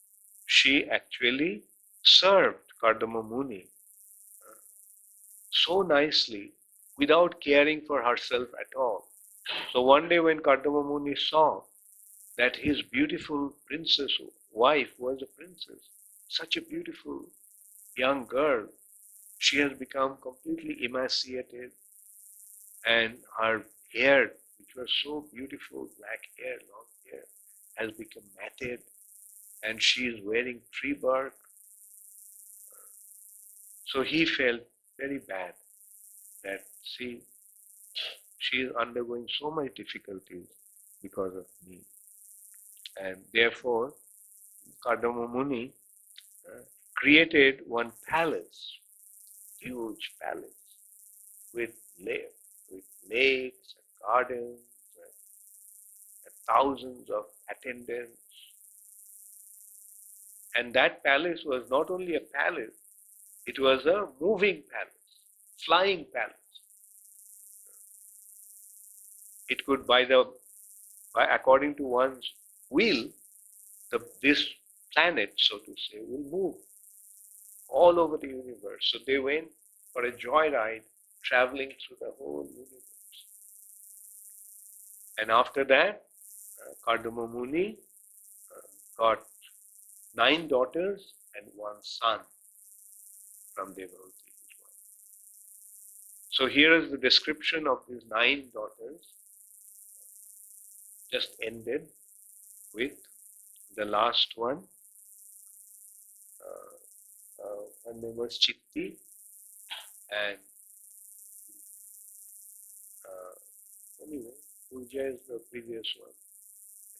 she actually served Kardama Muni so nicely without caring for herself at all. So one day when Kardama Muni saw that his beautiful princess wife was a princess, such a beautiful young girl, she has become completely emaciated, and her hair, which was so beautiful, black hair, long hair, has become matted, and she is wearing tree bark. So he felt very bad that, see, she is undergoing so much difficulties because of me. And therefore, Kardama Muni created one palace, huge palace, with lakes and gardens and thousands of attendants. And that palace was not only a palace, it was a moving palace, flying palace. it could, according to one's will, this planet, so to say, will move all over the universe. So they went for a joyride, traveling through the whole universe. And after that, Kardama Muni got 9 daughters and 1 son from Devavati, his wife. So here is the description of these 9 daughters, just ended with the last one. Her name was Citti, and anyway, Pooja is the previous one.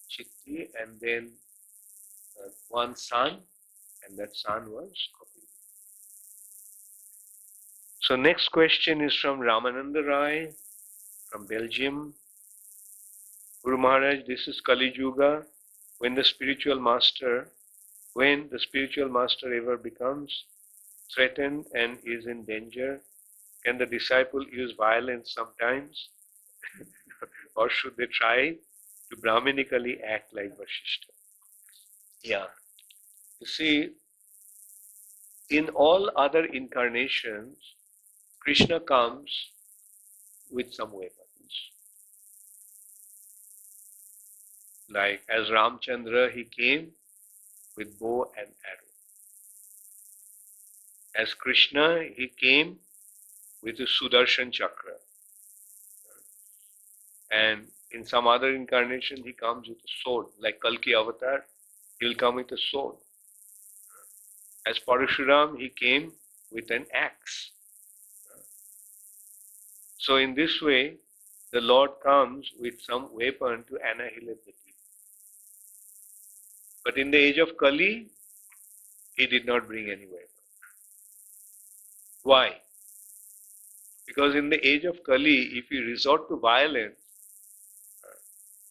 Citti, and then 1 son, and that son was Kapil. So next question is from Ramananda Rai from Belgium. Guru Maharaj, this is Kali Yuga, when the spiritual master ever becomes threatened and is in danger, can the disciple use violence sometimes? Or should they try to Brahmanically act like Vasishta? Yeah. You see, in all other incarnations, Krishna comes with some weapons. Like as Ramchandra, he came with bow and arrow. As Krishna, he came with a Sudarshan Chakra. And in some other incarnation, he comes with a sword. Like Kalki Avatar, he will come with a sword. As Parashuram, he came with an axe. So in this way, the Lord comes with some weapon to annihilate the evil. But in the age of Kali, he did not bring any weapon. Why? Because in the age of Kali, if you resort to violence,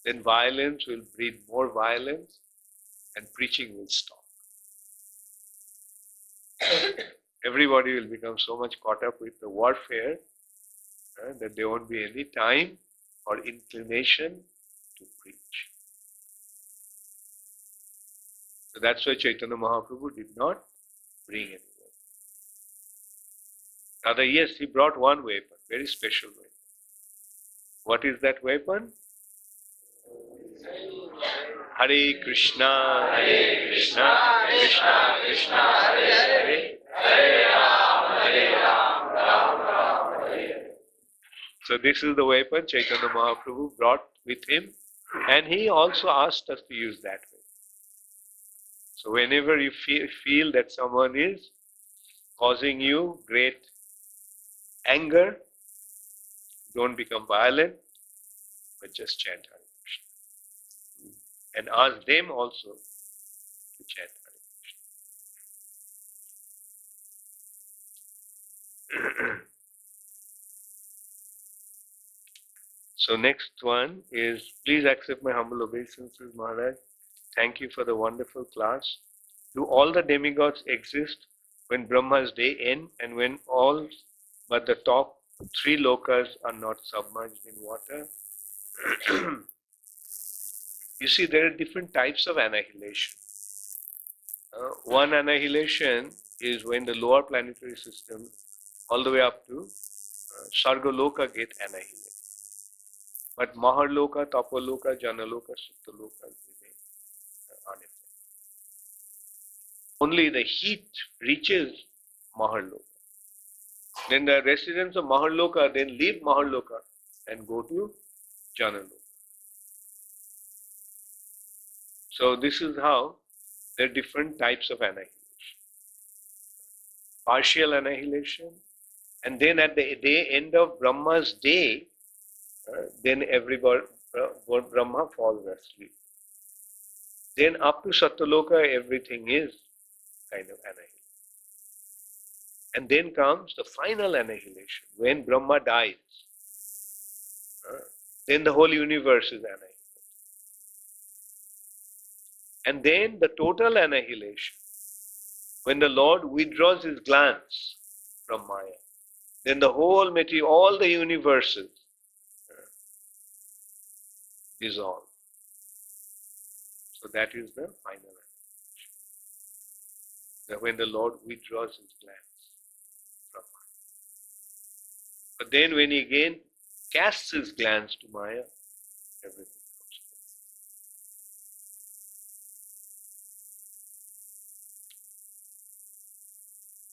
then violence will breed more violence and preaching will stop. Everybody will become so much caught up with the warfare that there won't be any time or inclination to preach. So that's why Chaitanya Mahaprabhu did not bring any weapon. Rather, yes, he brought one weapon, very special weapon. What is that weapon? Hare Krishna, Krishna Krishna, Hare Hare, Hare Ram, Ram Ram, Hare Hare. So this is the weapon Chaitanya Mahaprabhu brought with him, and he also asked us to use that weapon. So whenever you feel that someone is causing you great anger, don't become violent, but just chant Hare Krishna. And ask them also to chant Hare Krishna. So next one is, please accept my humble obeisances, Maharaj. Thank you for the wonderful class. Do all the demigods exist when Brahma's day end and when all but the top 3 lokas are not submerged in water? You see, there are different types of annihilation. One annihilation is when the lower planetary system, all the way up to Sargaloka, get annihilated. But Maharloka, Tapaloka, Janaloka, Suttaloka remain unaffected. Only the heat reaches Maharloka. Then the residents of Maharloka then leave Maharloka and go to Janaloka. So this is how there are different types of annihilation. Partial annihilation, and then at the end of Brahma's day, then everybody, Brahma falls asleep. Then up to Satyaloka, everything is kind of annihilated. And then comes the final annihilation, when Brahma dies. Then the whole universe is annihilated. And then the total annihilation, when the Lord withdraws his glance from Maya. Then the whole material, all the universes dissolve. So that is the final annihilation. That when the Lord withdraws his glance from Maya. But then when he again casts his glance to Maya, everything comes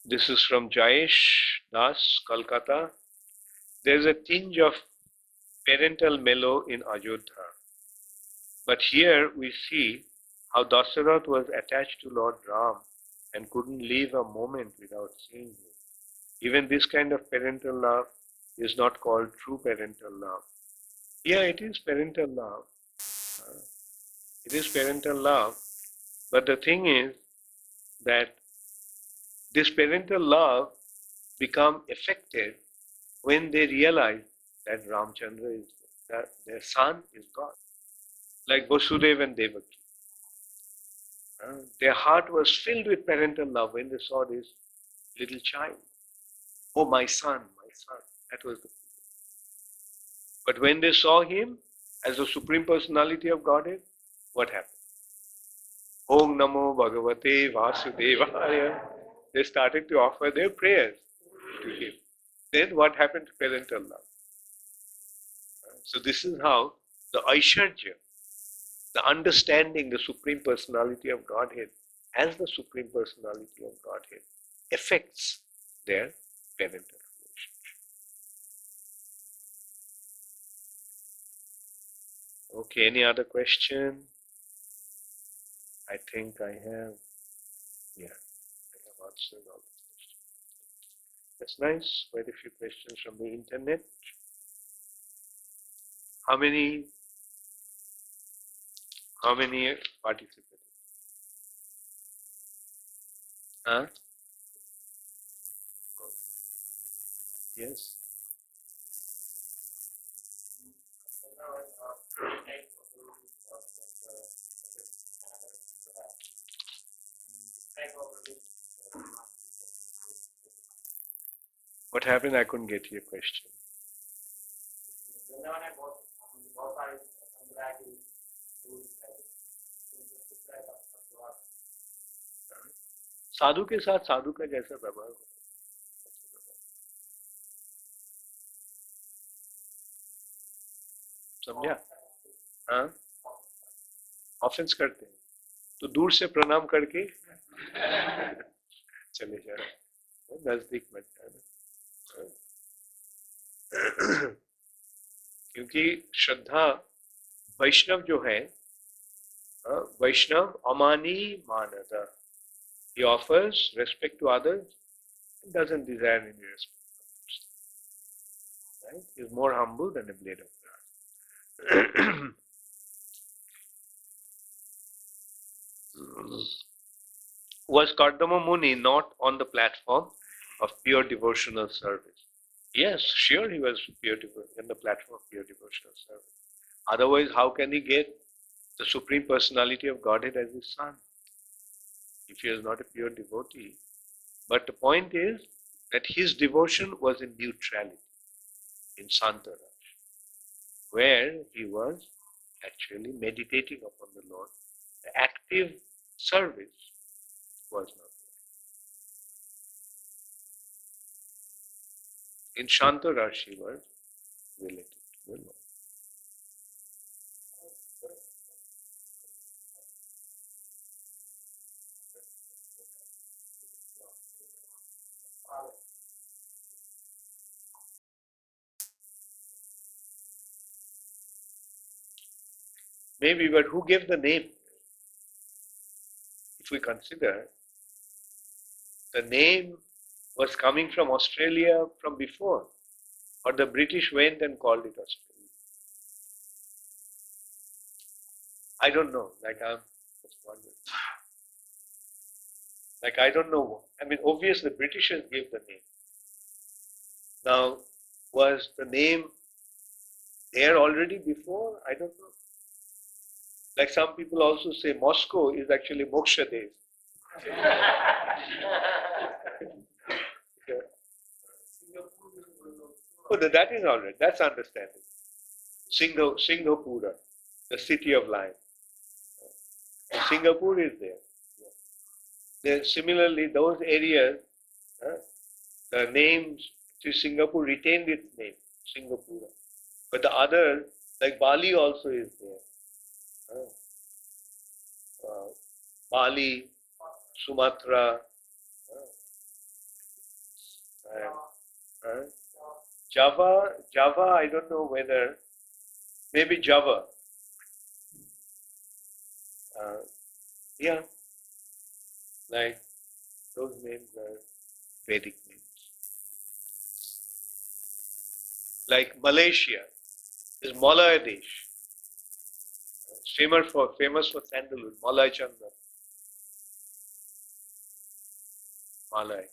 back. This is from Jayesh Das, Kolkata. There is a tinge of parental mellow in Ajodha. But here we see how Dasarath was attached to Lord Ram and couldn't live a moment without seeing him. Even this kind of parental love is not called true parental love. Yeah, it is parental love. It is parental love. But the thing is that this parental love become affected when they realize that Ramchandra is, that their son is God. Like Vasudeva and Devaki. Their heart was filled with parental love when they saw this little child. Oh, my son, my son. That was the feeling. But when they saw him as the Supreme Personality of Godhead, what happened? Om Namo Bhagavate Vasudevaya. They started to offer their prayers to him. Then what happened to parental love? So this is how the Aishwarya, the understanding the Supreme Personality of Godhead as the Supreme Personality of Godhead affects their parental relationship. Okay, any other question? I think I have, yeah, I have answered all the questions. That's nice. Quite a few questions from the internet. How many participated? Huh? Yes. What happened? I couldn't get your question. साधु के साथ साधु का जैसा व्यवहार हो, समझा? हाँ, offence करते हैं तो दूर से प्रणाम करके चले जाए, नजदीक मत जाना, क्योंकि श्रद्धा वैष्णव जो है, वैष्णव अमानी मानता. He offers respect to others and doesn't desire any respect from others. Right? He is more humble than a blade of grass. Was Kardama Muni not on the platform of pure devotional service? Yes, sure he was in the platform of pure devotional service. Otherwise, how can he get the Supreme Personality of Godhead as his son, if he is not a pure devotee? But the point is that his devotion was in neutrality, in Santaraj, where he was actually meditating upon the Lord. The active service was not there. In Shantaraj, he was related to the Lord. Maybe, but who gave the name? If we consider, the name was coming from Australia from before, or the British went and called it Australia. I don't know, I'm just wondering. I don't know. I mean, obviously the Britishers gave the name. Now, was the name there already before? I don't know. Some people also say Moscow is actually Moksha Dev. Oh, that is all right. That's understandable. Singapura. the city of life. Singapore is there. Then similarly, those areas, the names, see, Singapore retained its name, Singapore. But the other, like Bali also is there. Bali, Sumatra, and Java, I don't know whether, maybe Java. Yeah, like those names are Vedic names. Like Malaysia is Malay Desh. Famous for sandalwood, Malay Chandra. Malay.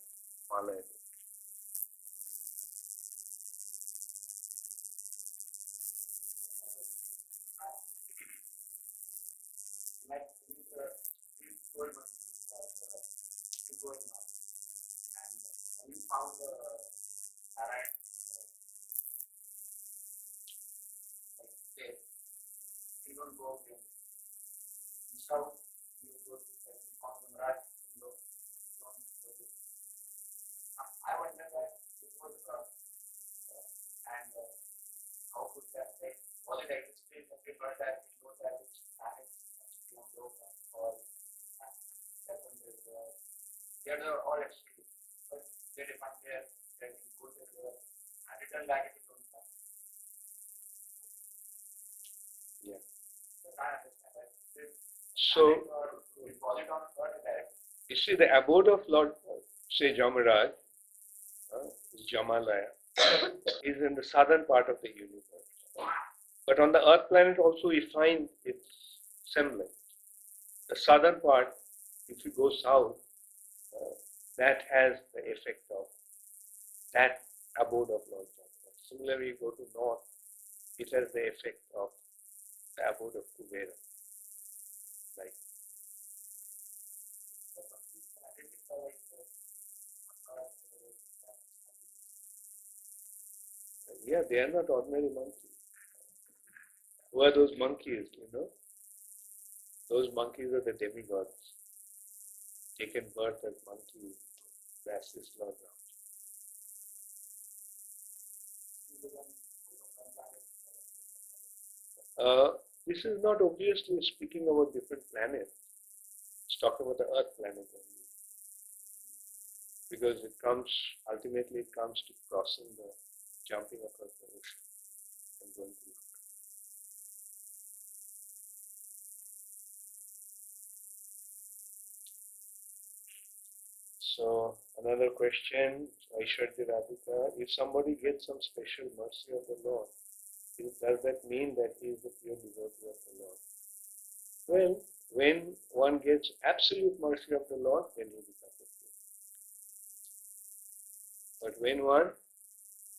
So, you see, the abode of Lord, say Jamaraj, Jamalaya, is in the southern part of the universe. But on the earth planet also we find its semblance. The southern part, if you go south, that has the effect of that abode of Lord Jamaraj. Similarly, you go to north, it has the effect of the abode of Kubera. Like yeah, they are not ordinary monkeys. Who are those monkeys, you know? Those monkeys are the demigods, taken birth as monkeys, to assist Lord Ram. This is not obviously speaking about different planets. It's talking about the Earth planet only. Because ultimately it comes to crossing jumping across the ocean and going to So another question, Aishwarya Radhika, if somebody gets some special mercy of the Lord, does that mean that he is the pure devotee of the Lord? Well, when one gets absolute mercy of the Lord, then he becomes a pure. But when one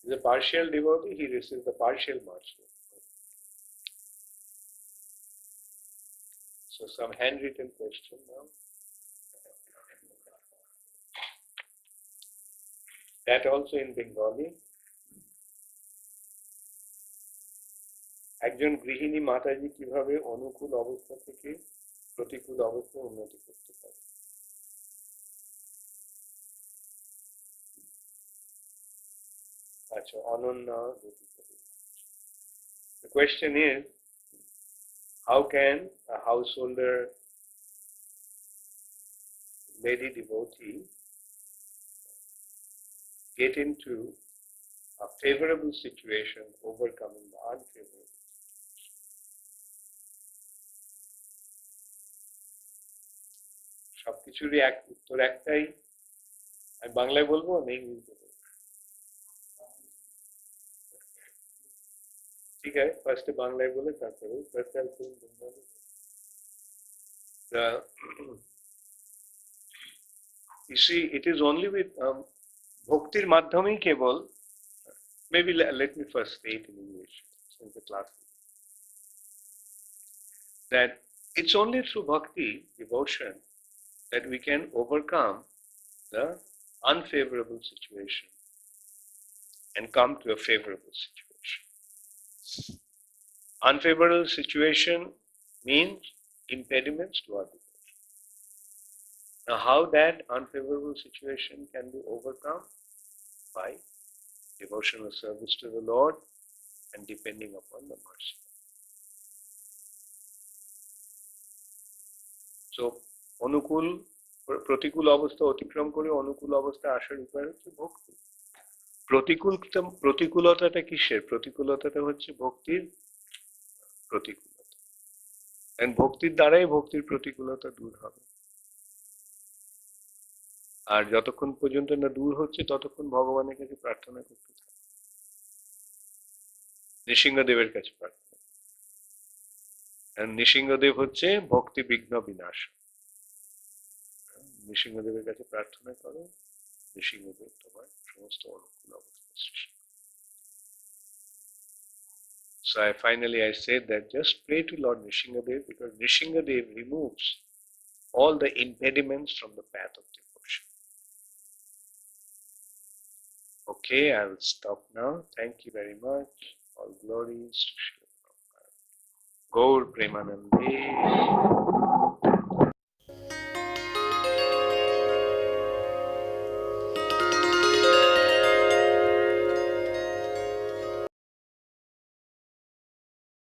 is a partial devotee, he receives the partial mercy. So some handwritten question now. That also in Bengali. একজন গৃহিণী মাতাজি কিভাবে অনুকূল অবস্থা থেকে প্রতিকূল অবস্থায় উন্নতি করতে পারে? আচ্ছা, অনন্যা গতি করে। The question is, how can a householder lady devotee get into a favorable situation overcoming the unfavorable? সবকিছুরই উত্তর একটাই, আমি বাংলায় বলবো না ইংরেজিতে বলবো? ঠিক আছে, ফার্স্টে বাংলায় বলে তারপরে you see, it is only with bhaktir madhyamei kebol, maybe let me first say it in English since the class, that it's only through bhakti, devotion, that we can overcome the unfavorable situation and come to a favorable situation. Unfavorable situation means impediments to our devotion. Now, how that unfavorable situation can be overcome? By devotional service to the Lord and depending upon the mercy. So, অনুকূল প্রতিকূল অবস্থা অতিক্রম করে অনুকূল অবস্থায় আসার উপায় হচ্ছে ভক্তি। প্রতিকূলতাটা কিসের? প্রতিকূলতাটা হচ্ছে ভক্তির প্রতিকূলতা। এন্ড ভক্তির দ্বারাই ভক্তির প্রতিকূলতা দূর হবে। আর যতক্ষণ পর্যন্ত না দূর হচ্ছে ততক্ষণ ভগবানের কাছে প্রার্থনা করতে থাকে, নৃসিংহদেবের কাছে প্রার্থনা। নৃসিংহদেব হচ্ছে ভক্তি বিঘ্ন বিনাশ। নৃসিংহদেবের কাছে প্রার্থনা করো, নৃসিংহদেব তোমার সমস্ত অনুকূল অবস্থা সৃষ্টি। So finally I said that just pray to Lord Nrisinghadev, because Nrisinghadev removes all the impediments from the path of devotion. Okay, I will stop now. Thank you very much. All glories to Srila Prabhupada. Gaur Premanande.